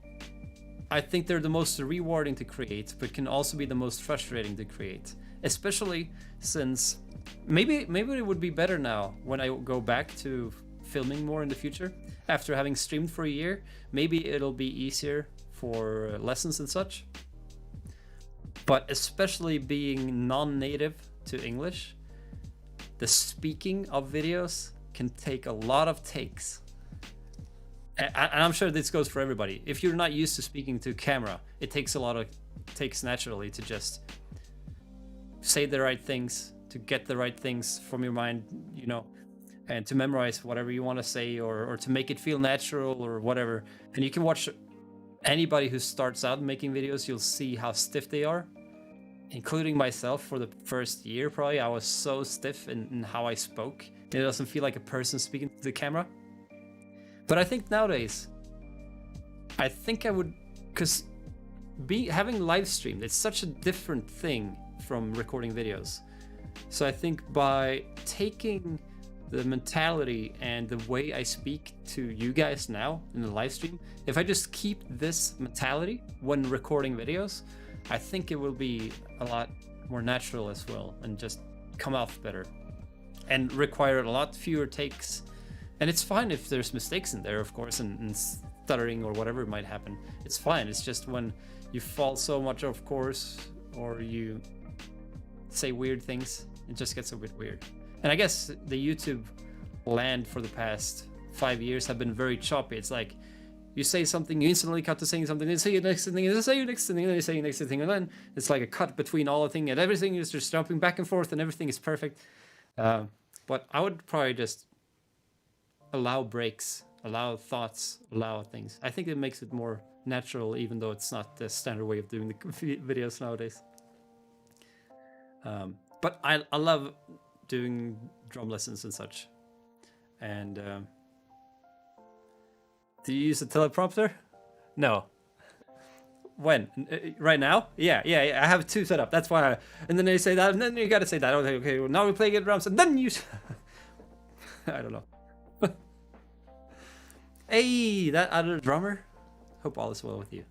I think they're the most rewarding to create, but can also be the most frustrating to create, especially since maybe it would be better now when I go back to filming more in the future after having streamed for a year. Maybe it'll be easier for lessons and such, but especially being non-native to English, the speaking of videos can take a lot of takes. And I'm sure this goes for everybody. If you're not used to speaking to camera, it takes a lot of takes naturally to just say the right things, to get the right things from your mind, you know, and to memorize whatever you want to say, or to make it feel natural or whatever. And you can watch anybody who starts out making videos, you'll see how stiff they are, including myself. For the first year, probably, I was so stiff in how I spoke. It doesn't feel like a person speaking to the camera. But I think nowadays, I think I would, because having live streamed, it's such a different thing from recording videos. So I think by taking the mentality and the way I speak to you guys now in the live stream, if I just keep this mentality when recording videos, I think it will be a lot more natural as well, and just come off better and require a lot fewer takes. And it's fine if there's mistakes in there, of course, and stuttering or whatever might happen. It's fine. It's just when you fall so much off course, or you say weird things, it just gets a bit weird. And I guess the YouTube land for the past 5 years have been very choppy. It's like you say something, you instantly cut to saying something, then say your next thing, then say your next thing, then you say your next thing, and then it's like a cut between all the thing, and everything is just jumping back and forth, and everything is perfect. But I would probably just allow breaks, allow thoughts, allow things. I think it makes it more natural, even though it's not the standard way of doing the videos nowadays. But I love doing drum lessons and such. And do you use a teleprompter? No. When? Right now? Yeah. I have two set up. That's why. And then they say that, and then you gotta say that. Okay, well, now we play good drums, and then you. I don't know. Hey, that other drummer. Hope all is well with you.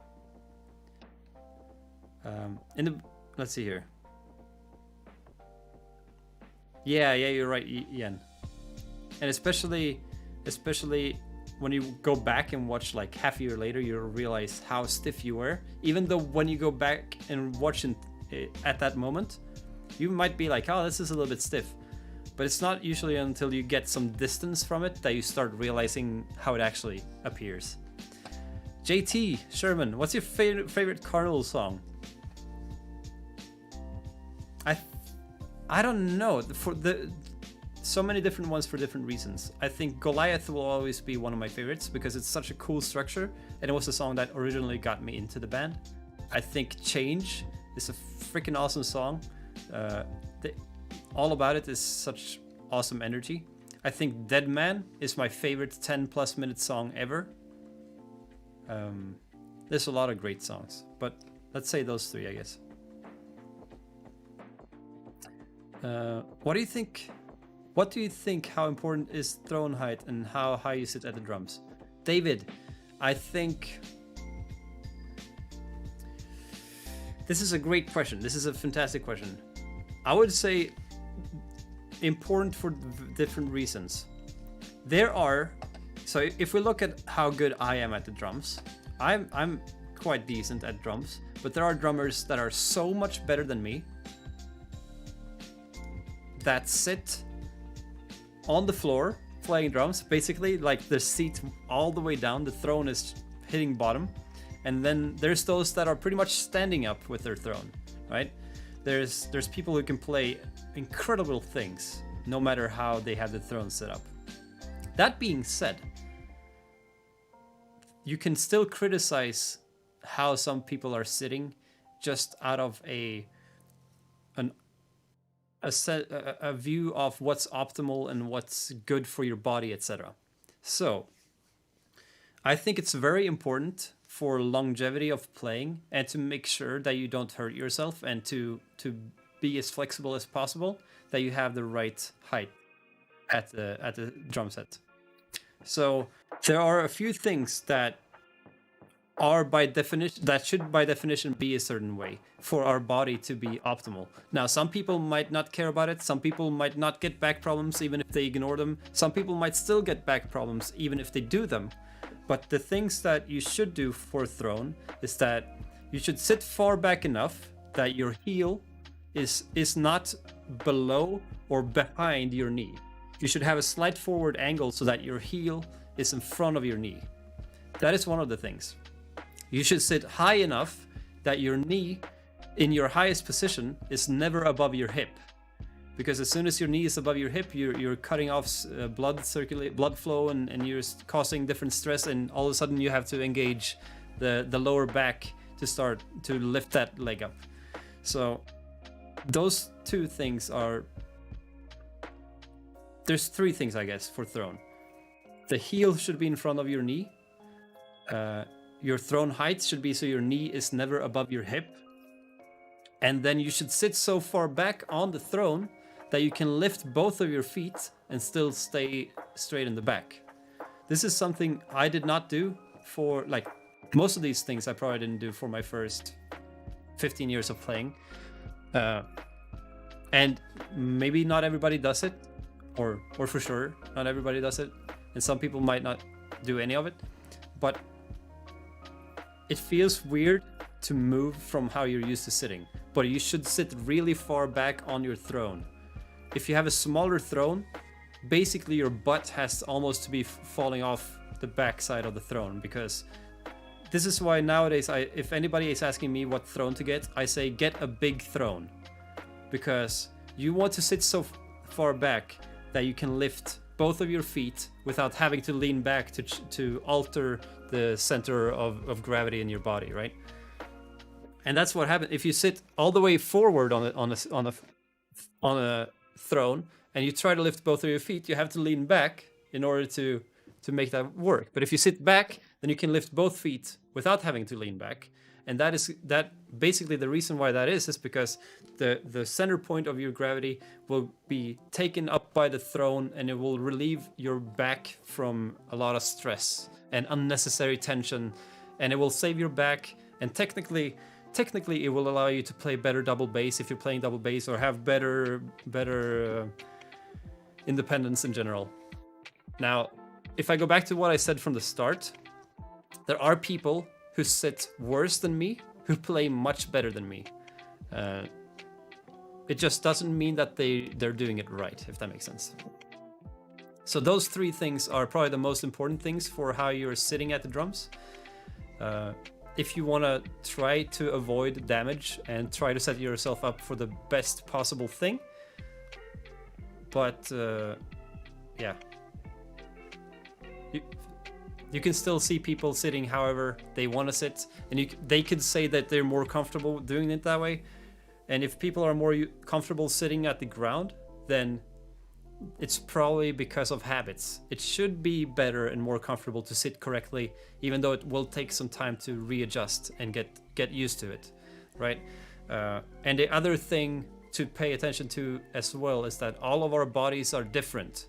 Let's see here. Yeah, you're right, Ian. And especially when you go back and watch like half a year later, you'll realize how stiff you were. Even though when you go back and watch it at that moment, you might be like, oh, this is a little bit stiff. But it's not usually until you get some distance from it that you start realizing how it actually appears. JT Sherman, what's your favorite Carnival song? I don't know. So many different ones for different reasons. I think Goliath will always be one of my favorites because it's such a cool structure, and it was the song that originally got me into the band. I think Change is a freaking awesome song. All About It is such awesome energy. I think Dead Man is my favorite 10+ minute song ever. There's a lot of great songs, but let's say those three, I guess. What do you think? What do you think? How important is throne height and how high you sit at the drums? David, I think this is a great question. This is a fantastic question. I would say important for different reasons. So if we look at how good I am at the drums, I'm quite decent at drums, but there are drummers that are so much better than me that sit on the floor playing drums, basically like the seat all the way down, the throne is hitting bottom, and then there's those that are pretty much standing up with their throne, right? There's people who can play incredible things no matter how they have the throne set up. That being said, you can still criticize how some people are sitting just out of a view of what's optimal and what's good for your body, etc. So I think it's very important for longevity of playing and to make sure that you don't hurt yourself and to be as flexible as possible, that you have the right height at the drum set. So there are a few things that are should by definition be a certain way for our body to be optimal. Now, some people might not care about it. Some people might not get back problems even if they ignore them. Some people might still get back problems even if they do them. But the things that you should do for throne is that you should sit far back enough that your heel is not below or behind your knee. You should have a slight forward angle so that your heel is in front of your knee. That is one of the things. You should sit high enough that your knee in your highest position is never above your hip. Because as soon as your knee is above your hip, you're cutting off blood flow and you're causing different stress, and all of a sudden you have to engage the lower back to start to lift that leg up. So those two things are... There's three things, I guess, for throne. The heel should be in front of your knee. Your throne height should be so your knee is never above your hip. And then you should sit so far back on the throne that you can lift both of your feet and still stay straight in the back. This is something I did not do for, like, most of these things I probably didn't do for my first 15 years of playing. And maybe not everybody does it, or for sure, not everybody does it. And some people might not do any of it, but it feels weird to move from how you're used to sitting, but you should sit really far back on your throne. If you have a smaller throne, basically your butt has almost to be falling off the back side of the throne, because this is why nowadays, if anybody is asking me what throne to get, I say get a big throne, because you want to sit so far back that you can lift both of your feet without having to lean back to alter the center of gravity in your body, right? And that's what happens if you sit all the way forward on a throne and you try to lift both of your feet. You have to lean back in order to make that work. But if you sit back, then you can lift both feet without having to lean back. And that basically the reason why that is because the center point of your gravity will be taken up by the throne, and it will relieve your back from a lot of stress and unnecessary tension, and it will save your back. And technically it will allow you to play better double bass if you're playing double bass, or have better independence in general. Now, if I go back to what I said from the start, there are people who sit worse than me who play much better than me. It just doesn't mean that they're doing it right, if that makes sense. So those three things are probably the most important things for how you're sitting at the drums. If you want to try to avoid damage and try to set yourself up for the best possible thing. But yeah. You can still see people sitting however they want to sit, and they could say that they're more comfortable doing it that way. And if people are more comfortable sitting at the ground, then it's probably because of habits. It should be better and more comfortable to sit correctly, even though it will take some time to readjust and get used to it, right? And the other thing to pay attention to as well is that all of our bodies are different.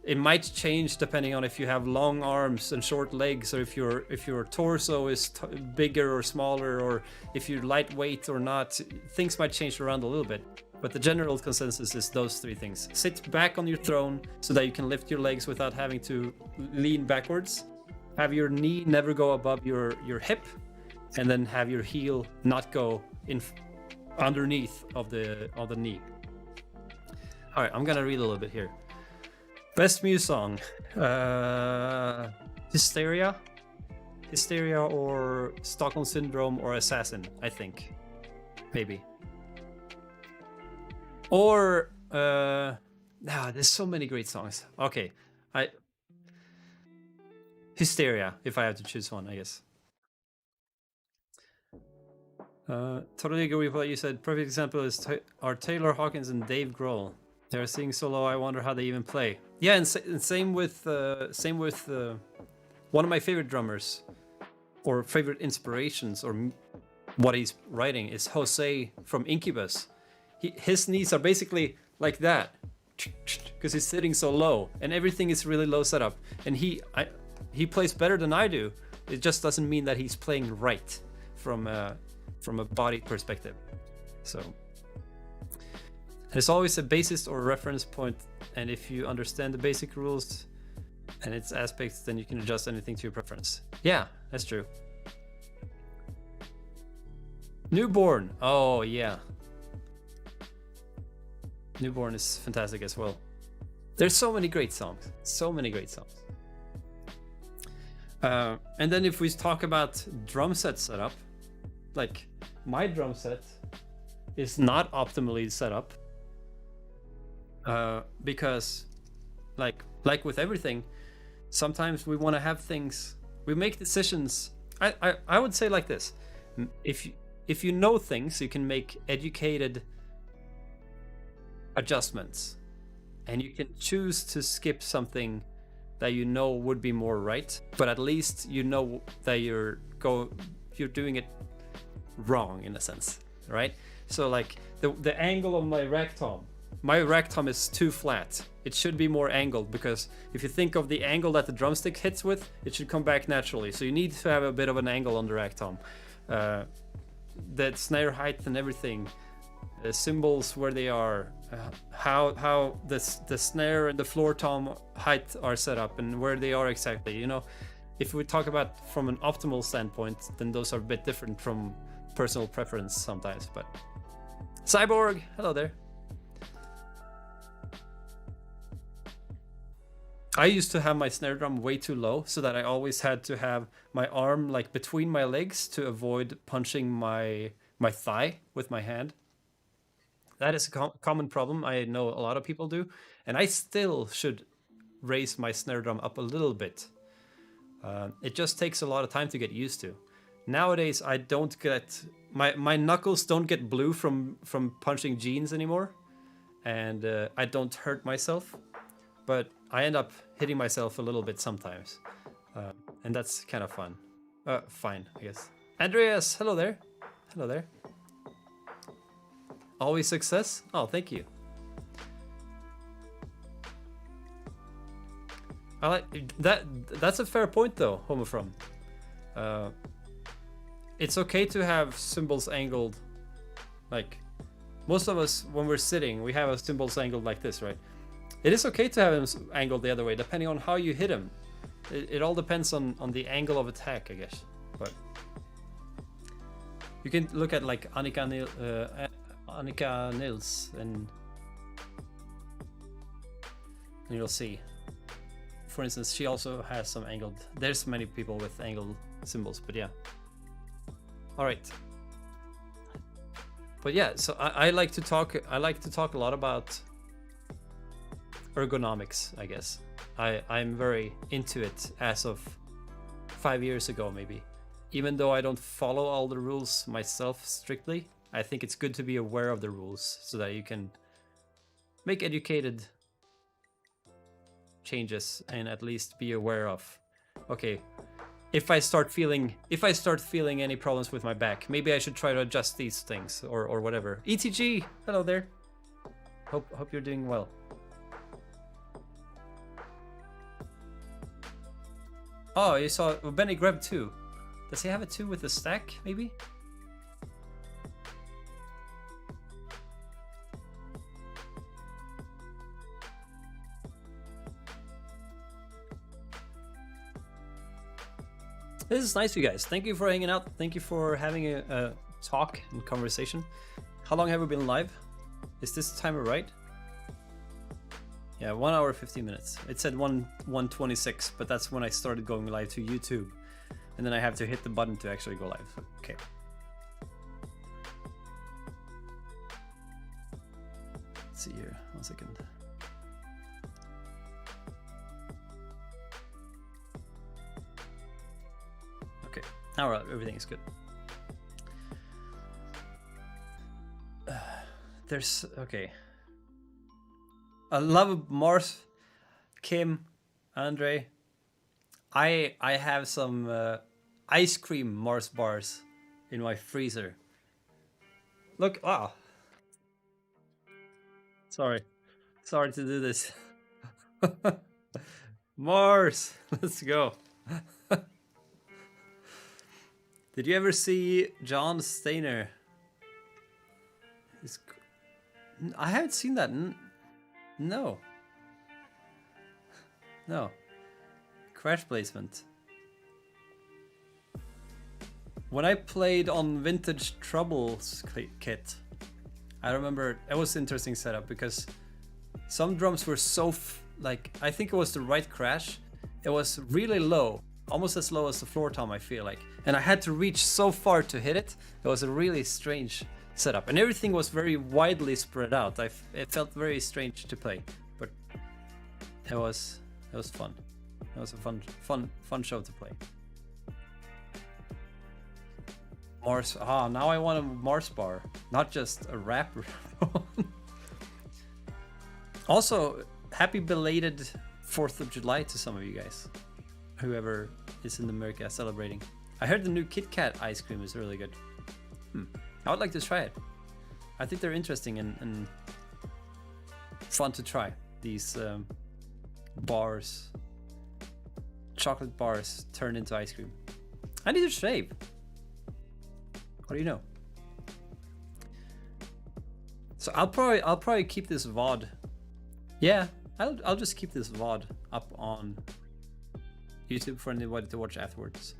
It might change depending on if you have long arms and short legs, or if your torso is bigger or smaller, or if you're lightweight or not. Things might change around a little bit, but the general consensus is those three things. Sit back on your throne so that you can lift your legs without having to lean backwards. Have your knee never go above your hip, and then have your heel not go underneath of the knee. All right, I'm gonna read a little bit here. Best Muse song, Hysteria or Stockholm Syndrome or Assassin, I think, maybe. Or there's so many great songs. Okay, Hysteria, if I have to choose one, I guess. Totally agree with what you said. Perfect example is are Taylor Hawkins and Dave Grohl. They're singing solo. I wonder how they even play. Yeah, and same with one of my favorite drummers, or favorite inspirations, or what he's writing is Jose from Incubus. His knees are basically like that because he's sitting so low, and everything is really low setup. And he plays better than I do. It just doesn't mean that he's playing right from a body perspective. So. There's always a basis or reference point, and if you understand the basic rules and its aspects, then you can adjust anything to your preference. Yeah, that's true. Newborn. Oh, yeah. Newborn is fantastic as well. There's so many great songs. So many great songs. And then if we talk about drum set setup, like my drum set is not optimally set up. Because like with everything, sometimes we want to have things, we make decisions. I would say like this: if you know things, you can make educated adjustments, and you can choose to skip something that you know would be more right, but at least you know that you're doing it wrong in a sense, right? So like the angle of my rack tom. My rack tom is too flat. It should be more angled, because if you think of the angle that the drumstick hits with, it should come back naturally. So you need to have a bit of an angle on the rack tom. The snare height and everything, the cymbals where they are, how the snare and the floor tom height are set up and where they are exactly. You know, if we talk about from an optimal standpoint, then those are a bit different from personal preference sometimes. But Cyborg, hello there. I used to have my snare drum way too low, so that I always had to have my arm like between my legs to avoid punching my thigh with my hand. That is a common problem. I know a lot of people do, and I still should raise my snare drum up a little bit. It just takes a lot of time to get used to. Nowadays, I don't get my knuckles don't get blue from punching jeans anymore, and I don't hurt myself, but I end up hitting myself a little bit sometimes, and that's kind of fun. Fine, I guess. Andreas, hello there. Hello there. Always success? Oh, thank you. I like that. That's a fair point, though, Homo from. It's okay to have cymbals angled, like most of us when we're sitting, we have our cymbals angled like this, right? It is okay to have him angled the other way, depending on how you hit him. It all depends on the angle of attack, I guess. But you can look at like Annika Nils and you'll see. For instance, she also has some angled. There's many people with angled cymbals, but yeah. All right. But yeah, so I like to talk. I like to talk a lot about ergonomics, I guess. I'm very into it as of 5 years ago, maybe. Even though I don't follow all the rules myself strictly, I think it's good to be aware of the rules so that you can make educated changes and at least be aware of, okay, if I start feeling any problems with my back, maybe I should try to adjust these things or whatever. ETG, hello there. Hope you're doing well. Oh, you saw Benny grabbed 2. Does he have a 2 with a stack, maybe? This is nice, you guys. Thank you for hanging out. Thank you for having a talk and conversation. How long have we been live? Is this timer right? Yeah, 1 hour 15 minutes. It said 1:26, but that's when I started going live to YouTube. And then I have to hit the button to actually go live. Okay. Let's see here. 1 second. Okay. All right, everything is good. There's okay. I love Mars, Kim, Andre. I have some ice cream Mars bars in my freezer. Look, wow. Sorry to do this. Mars, let's go. Did you ever see John Steiner? I haven't seen that. No. Crash placement. When I played on Vintage Troubles kit, I remember it was an interesting setup because some drums were so like, I think it was the right crash. It was really low, almost as low as the floor tom, I feel like. And I had to reach so far to hit it. It was a really strange setup, and everything was very widely spread out. It felt very strange to play, but it was fun. It was a fun show to play. Mars. Now I want a Mars bar, not just a wrapper. Also, happy belated 4th of July to some of you guys, whoever is in America celebrating. I heard the new Kit Kat ice cream is really good. I would like to try it. I think they're interesting and fun to try. These bars, chocolate bars turned into ice cream. I need to shave. What do you know? So I'll probably keep this VOD. Yeah, I'll just keep this VOD up on YouTube for anybody to watch afterwards.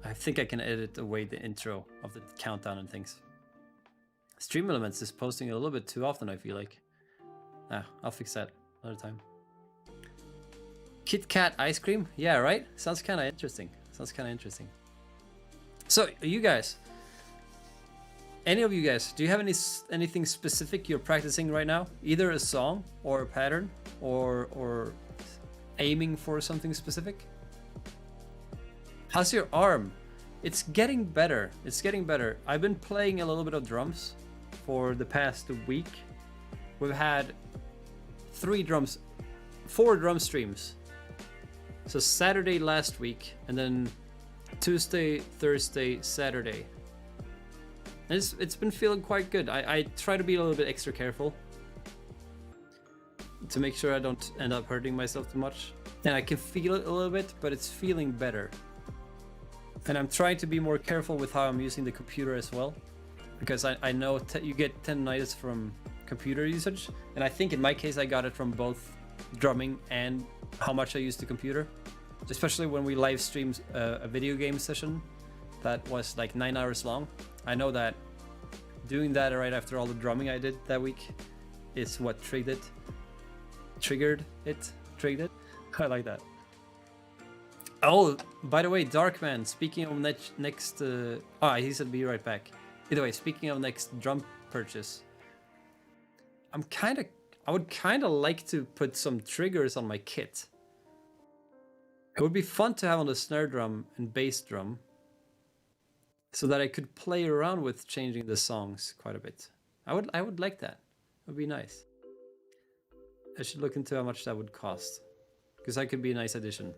I think I can edit away the intro of the countdown and things. Stream Elements is posting a little bit too often, I feel like. I'll fix that another time. Kit Kat ice cream? Yeah, right? Sounds kind of interesting. So, you guys, any of you guys, do you have anything specific you're practicing right now? Either a song or a pattern or aiming for something specific? How's your arm? It's getting better. I've been playing a little bit of drums for the past week. We've had 4 drum streams. So Saturday last week, and then Tuesday, Thursday, Saturday. And it's been feeling quite good. I try to be a little bit extra careful to make sure I don't end up hurting myself too much. And I can feel it a little bit, but it's feeling better. And I'm trying to be more careful with how I'm using the computer as well, because I know you get tendonitis from computer usage, and I think in my case I got it from both drumming and how much I use the computer, especially when we live streamed a video game session that was like 9 hours long. I know that doing that right after all the drumming I did that week is what triggered it. I like that. Oh, by the way, Darkman, speaking of next he said be right back. Either way, speaking of next drum purchase, I would kind of like to put some triggers on my kit. It would be fun to have on the snare drum and bass drum, so that I could play around with changing the songs quite a bit. I would like that. It would be nice. I should look into how much that would cost, because that could be a nice addition.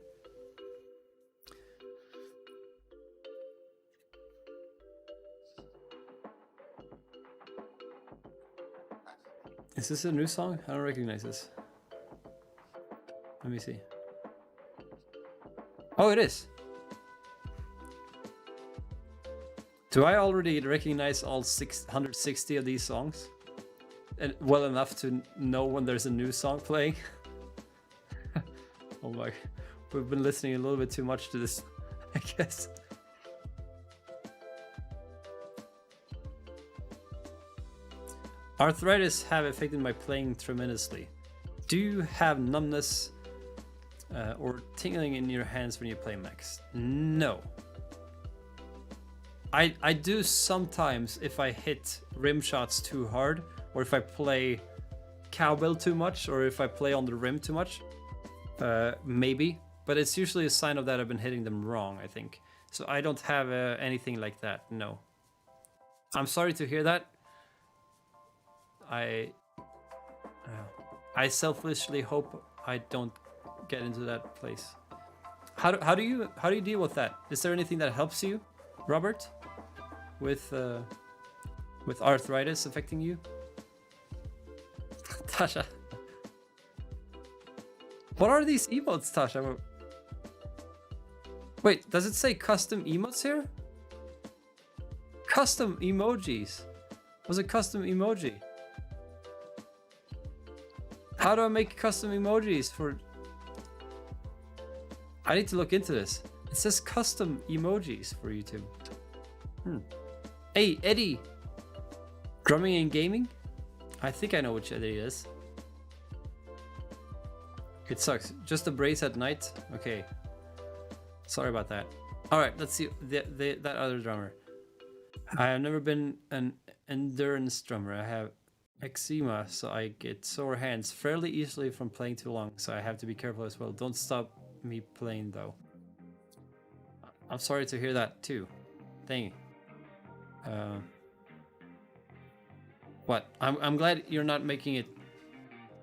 Is this a new song? I don't recognize this. Let me see. Oh, it is. Do I already recognize all 160 of these songs? And well enough to know when there's a new song playing? Oh my, we've been listening a little bit too much to this, I guess. Arthritis have affected my playing tremendously. Do you have numbness or tingling in your hands when you play Max? No. I do sometimes if I hit rim shots too hard, or if I play cowbell too much, or if I play on the rim too much, maybe. But it's usually a sign of that I've been hitting them wrong, I think. So I don't have anything like that, no. I'm sorry to hear that. I selfishly hope I don't get into that place. How do you deal with that? Is there anything that helps you, Robert, with arthritis affecting you? Tasha, what are these emotes, Tasha? Wait, does it say custom emotes here? Custom emojis. Was it custom emoji? How do I make custom emojis for... I need to look into this. It says custom emojis for YouTube. Hey, Eddie! Drumming and gaming? I think I know which Eddie is. It sucks. Just a brace at night? Okay. Sorry about that. Alright, let's see that other drummer. I have never been an endurance drummer. I have eczema, so I get sore hands fairly easily from playing too long, so I have to be careful as well. Don't stop me playing though. I'm sorry to hear that too. Dang it. What? I'm glad you're not making it.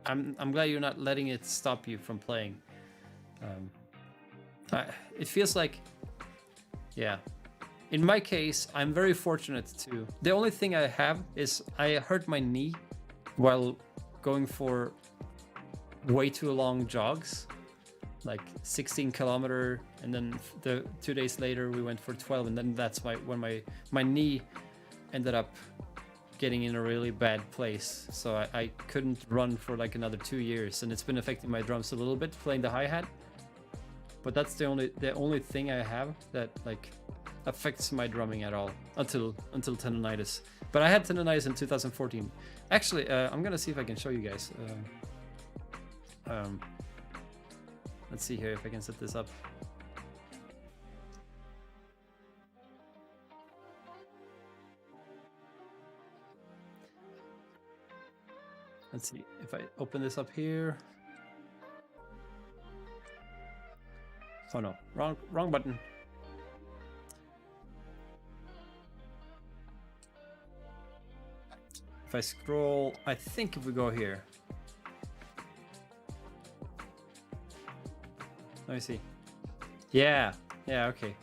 I'm glad you're not letting it stop you from playing. It feels like, yeah. In my case, I'm very fortunate to. The only thing I have is I hurt my knee while going for way too long jogs, like 16 kilometer, and then 2 days later we went for 12, and then that's when my knee ended up getting in a really bad place, so I couldn't run for like another 2 years, and it's been affecting my drums a little bit playing the hi-hat. But that's the only thing I have that like affects my drumming at all until tendonitis. But I had tendonitis in 2014. Actually, I'm gonna see if I can show you guys. Let's see here if I can set this up. Let's see if I open this up here. Oh no, wrong button. If I scroll, I think if we go here. Let me see. Yeah, okay.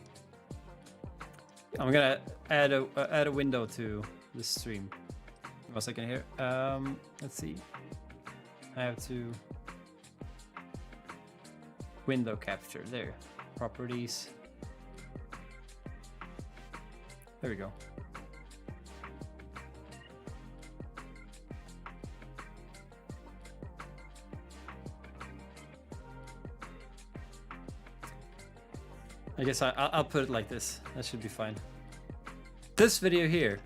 I'm gonna add a window to this stream. Give me a second here. Let's see. I have to window capture there. Properties. There we go. I guess I'll put it like this. That should be fine. This video here.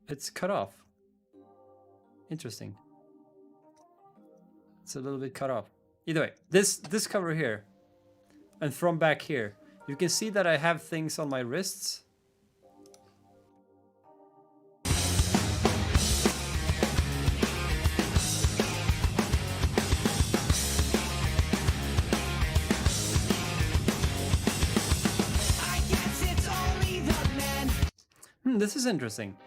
It's cut off. Interesting. It's a little bit cut off. Either way, this cover here, and from back here, you can see that I have things on my wrists. This is interesting.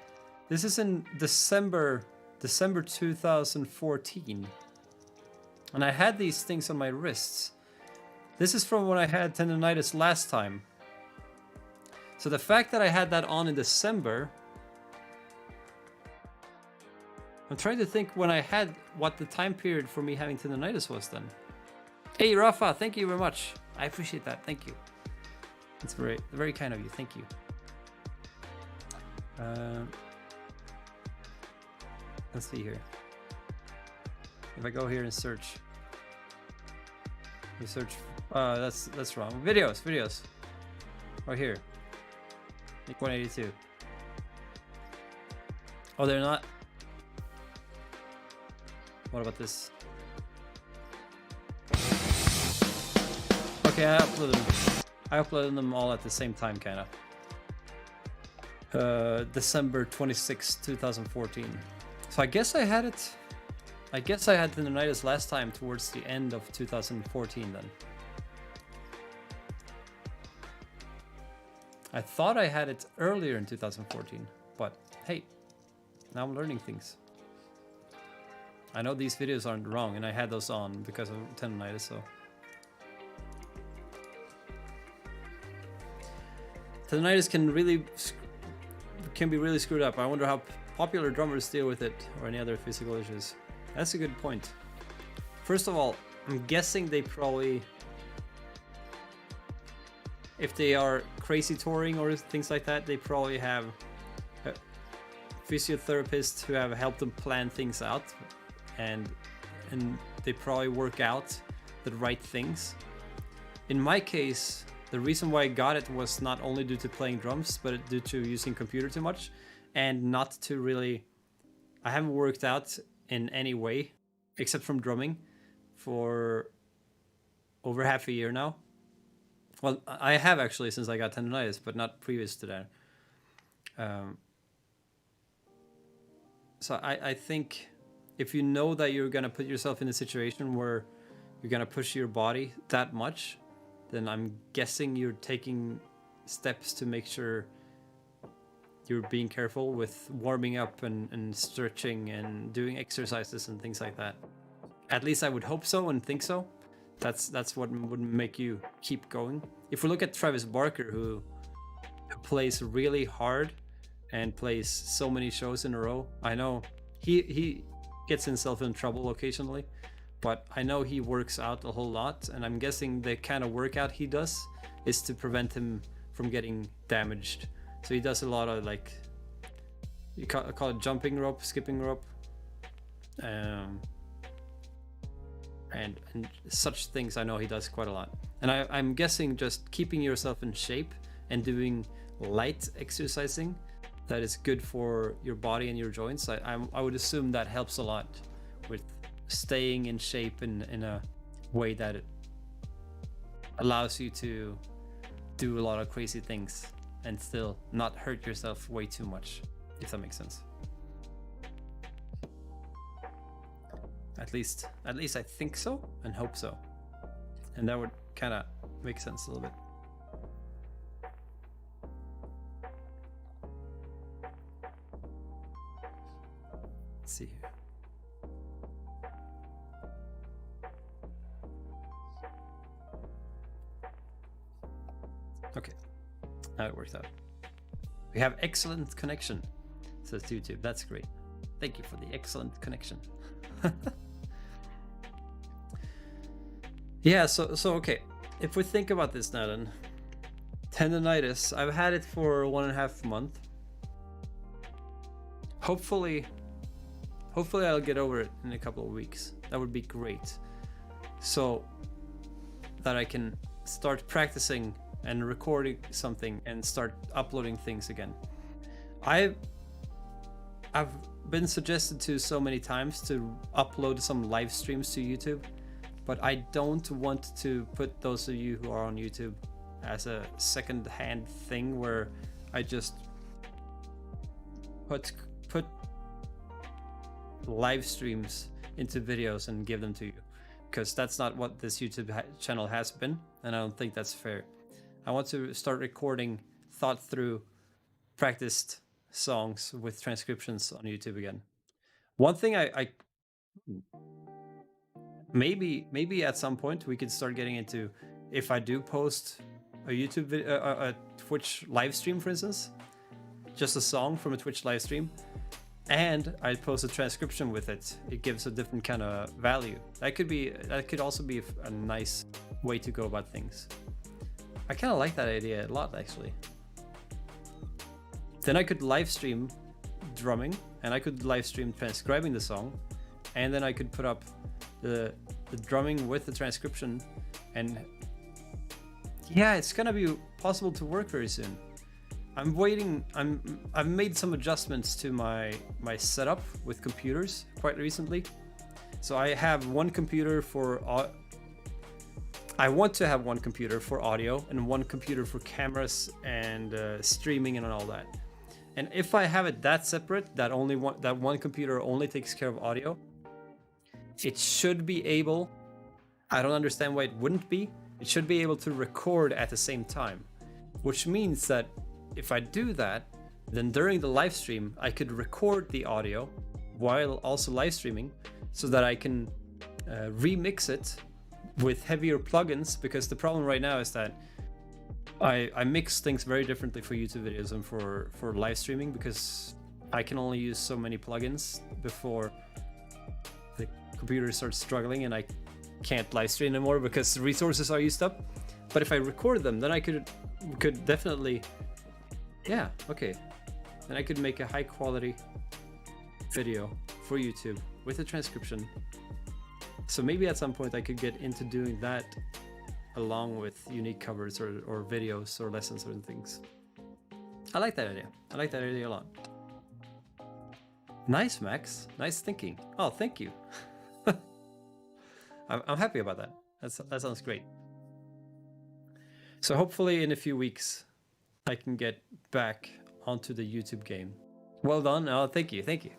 This is in December 2014. And I had these things on my wrists. This is from when I had tendonitis last time. So the fact that I had that on in December, I'm trying to think when I had, what the time period for me having tendonitis was then. Hey Rafa, thank you very much. I appreciate that, thank you. It's very, very kind of you, thank you. Let's see here. If I go here and search, you search. That's wrong. Videos. Right here. Make 182. Oh, they're not. What about this? Okay, I uploaded them all at the same time, kind of. December 26, 2014. So I guess I had it. I guess I had tendonitis last time towards the end of 2014 then. I thought I had it earlier in 2014, but hey, now I'm learning things. I know these videos aren't wrong, and I had those on because of tendonitis, so. Tendonitis can be really screwed up. I wonder how popular drummers deal with it or any other physical issues. That's a good point. First of all, I'm guessing they probably, if they are crazy touring or things like that, they probably have physiotherapists who have helped them plan things out, and they probably work out the right things. In my case, the reason why I got it was not only due to playing drums, but due to using computer too much and not to really, I haven't worked out in any way except from drumming for over half a year now. Well, I have actually since I got tendonitis, but not previous to that. So I think if you know that you're gonna put yourself in a situation where you're gonna push your body that much, then I'm guessing you're taking steps to make sure you're being careful with warming up and stretching and doing exercises and things like that. At least I would hope so and think so. That's what would make you keep going. If we look at Travis Barker, who plays really hard and plays so many shows in a row, I know he gets himself in trouble occasionally, but I know he works out a whole lot, and I'm guessing the kind of workout he does is to prevent him from getting damaged. So he does a lot of, like, you call it jumping rope, skipping rope, and such things. I know he does quite a lot. And I'm guessing just keeping yourself in shape and doing light exercising that is good for your body and your joints. I would assume that helps a lot with staying in shape in a way that it allows you to do a lot of crazy things and still not hurt yourself way too much, if that makes sense. At least I think so and hope so. And that would kind of make sense a little bit. Let's see here. Okay, now it works out. We have excellent connection, says YouTube. That's great. Thank you for the excellent connection. Yeah, so okay. If we think about this now then, tendonitis, I've had it for 1.5 months. Hopefully I'll get over it in a couple of weeks. That would be great. so that I can start practicing and recording something and start uploading things again. I've been suggested to so many times to upload some live streams to YouTube, but I don't want to put those of you who are on YouTube as a second-hand thing where I just put live streams into videos and give them to you, because that's not what this YouTube channel has been, and I don't think that's fair. I want to start recording thought through, practiced songs with transcriptions on YouTube again. One thing I maybe at some point we could start getting into, if I do post a YouTube video, a Twitch live stream, for instance, just a song from a Twitch live stream, and I post a transcription with it, it gives a different kind of value. That could also be a nice way to go about things. I kind of like that idea a lot, actually. Then I could live stream drumming, and I could live stream transcribing the song, and then I could put up the drumming with the transcription, and yeah, it's gonna be possible to work very soon. I'm waiting. I've made some adjustments to my setup with computers quite recently. So I have one computer for I want to have one computer for audio and one computer for cameras and streaming and all that. And if I have it that separate, that one computer only takes care of audio, it should be able, I don't understand why it wouldn't be, it should be able to record at the same time, which means that if I do that, then during the live stream, I could record the audio while also live streaming, so that I can remix it with heavier plugins, because the problem right now is that I mix things very differently for YouTube videos and for live streaming, because I can only use so many plugins before the computer starts struggling and I can't live stream anymore because the resources are used up. But if I record them, then I could definitely, yeah, okay. Then I could make a high quality video for YouTube with a transcription. So maybe at some point I could get into doing that along with unique covers or videos or lessons or things. I like that idea. I like that idea a lot. Nice, Max. Nice thinking. Oh, thank you. I'm happy about that. That sounds great. So hopefully in a few weeks I can get back onto the YouTube game. Well done. Oh, thank you. Thank you.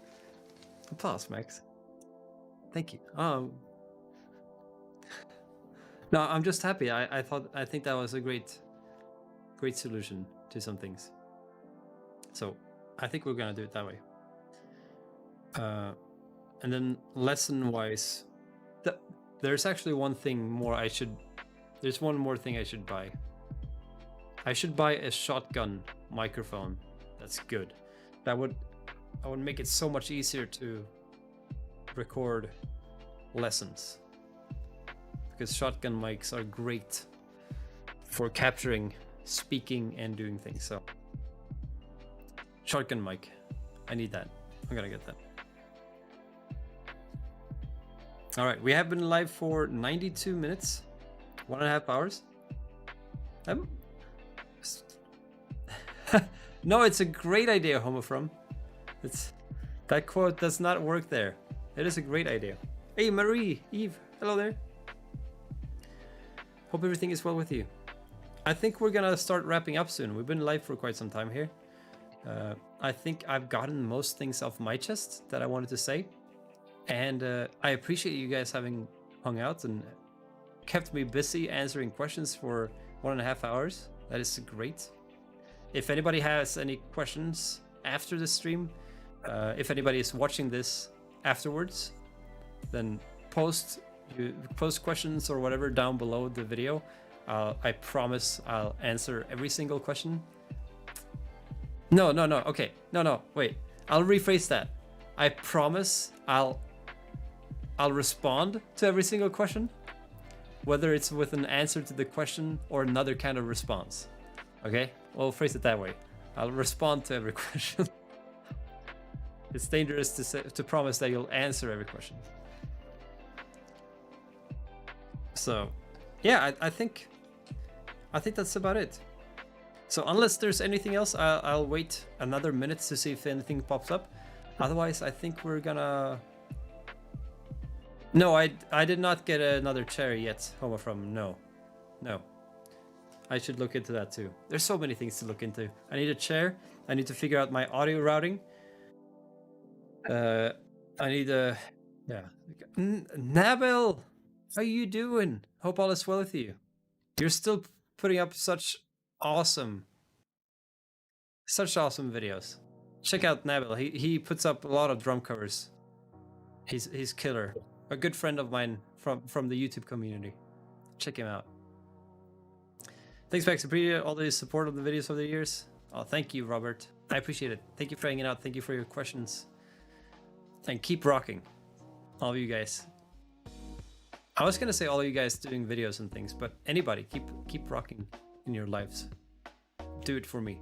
Applause, Max. Thank you. No, I'm just happy. I think that was a great solution to some things. So I think we're gonna do it that way. And then lesson-wise, there's actually one thing more there's one more thing I should buy. I should buy a shotgun microphone that's good. That would make it so much easier to record lessons, because shotgun mics are great for capturing, speaking, and doing things. So shotgun mic, I need that. I'm gonna get that. All right, we have been live for 92 minutes, 1.5 hours. No, it's a great idea, Homofrom. That quote does not work there. It is a great idea. Hey, Marie, Eve, hello there. Hope everything is well with you. I think we're gonna start wrapping up soon. We've been live for quite some time here. I think I've gotten most things off my chest that I wanted to say. And I appreciate you guys having hung out and kept me busy answering questions for 1.5 hours. That is great. If anybody has any questions after the stream, if anybody is watching this afterwards, then post questions or whatever down below the video. I promise I'll answer every single question. No, okay. No, wait. I'll rephrase that. I promise I'll respond to every single question, whether it's with an answer to the question or another kind of response. Okay? We'll phrase it that way. I'll respond to every question. It's dangerous to promise that you'll answer every question. So, yeah, I think that's about it. So unless there's anything else, I'll wait another minute to see if anything pops up. Otherwise, I think we're gonna... No, I did not get another chair yet, Homo from. No. I should look into that too. There's so many things to look into. I need a chair. I need to figure out my audio routing. I need a... Yeah. Nabil! How you doing? Hope all is well with you. You're still putting up such awesome videos. Check out Nabil. He puts up a lot of drum covers. He's killer. A good friend of mine from the YouTube community. Check him out. Thanks, Max. Appreciate all the support of the videos over the years. Oh, thank you, Robert. I appreciate it. Thank you for hanging out. Thank you for your questions. And keep rocking, all of you guys. I was gonna say all of you guys doing videos and things, but anybody, keep rocking in your lives. Do it for me,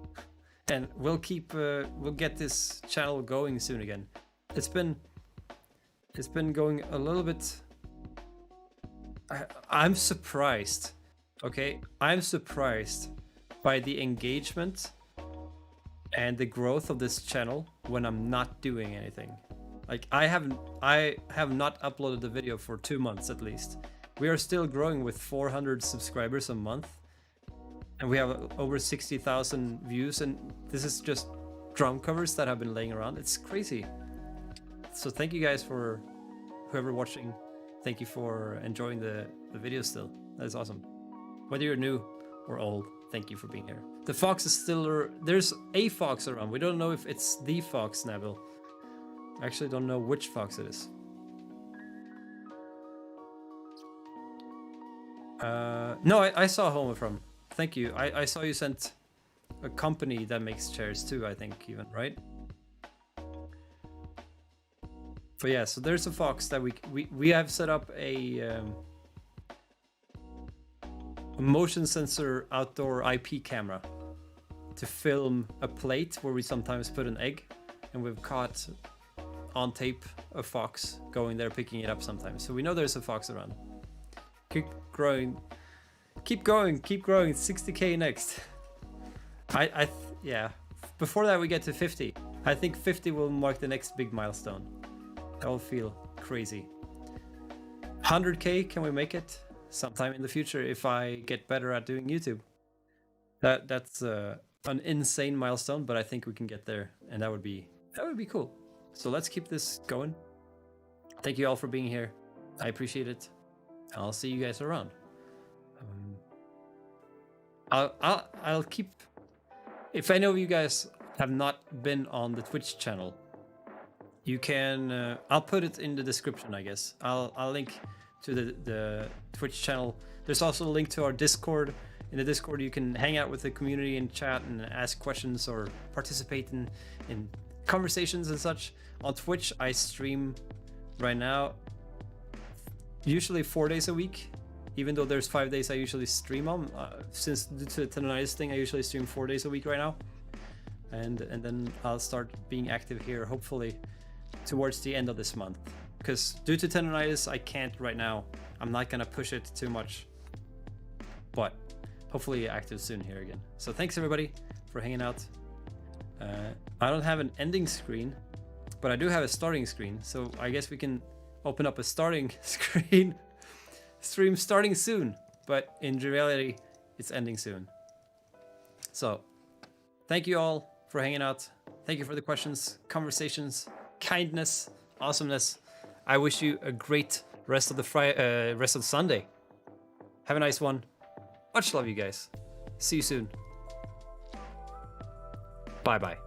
and we'll get this channel going soon again. It's been going a little bit. I'm surprised. Okay, I'm surprised by the engagement and the growth of this channel when I'm not doing anything. Like I have not uploaded a video for 2 months at least. We are still growing with 400 subscribers a month, and we have over 60,000 views, and this is just drum covers that have been laying around. It's crazy. So thank you guys for whoever watching. Thank you for enjoying the video still. That is awesome. Whether you're new or old, thank you for being here. The fox is still... There's a fox around. We don't know if it's the fox, Nabil. I actually don't know which fox it is. No, I saw Homer from. Thank you. I saw you sent a company that makes chairs too, I think, even, right? But yeah, so there's a fox that we have set up a motion sensor outdoor IP camera to film a plate where we sometimes put an egg, and we've caught on tape a fox going there picking it up sometimes. So we know there's a fox around. Keep growing. Keep going. 60k next. Yeah. Before that we get to 50. I think 50 will mark the next big milestone. That will feel crazy. 100k, can we make it? Sometime in the future if I get better at doing YouTube. That's an insane milestone, but I think we can get there, and that would be cool. So let's keep this going. Thank you all for being here. I appreciate it. I'll see you guys around. I'll keep... If any of you guys have not been on the Twitch channel, you can... I'll put it in the description, I guess. I'll link to the Twitch channel. There's also a link to our Discord. In the Discord, you can hang out with the community and chat and ask questions or participate in conversations and such. On Twitch, I stream right now usually 4 days a week, even though there's 5 days I usually stream on. Since due to the tendonitis thing, I usually stream 4 days a week right now, and then I'll start being active here hopefully towards the end of this month, because due to tendonitis I can't right now. I'm not gonna push it too much, but hopefully active soon here again. So thanks everybody for hanging out. I don't have an ending screen, but I do have a starting screen, so I guess we can open up a starting screen. Stream starting soon, but in reality it's ending soon. So thank you all for hanging out. Thank you for the questions, conversations, kindness, awesomeness. I wish you a great rest of the rest of Sunday. Have a nice one. Much love, you guys. See you soon. Bye bye.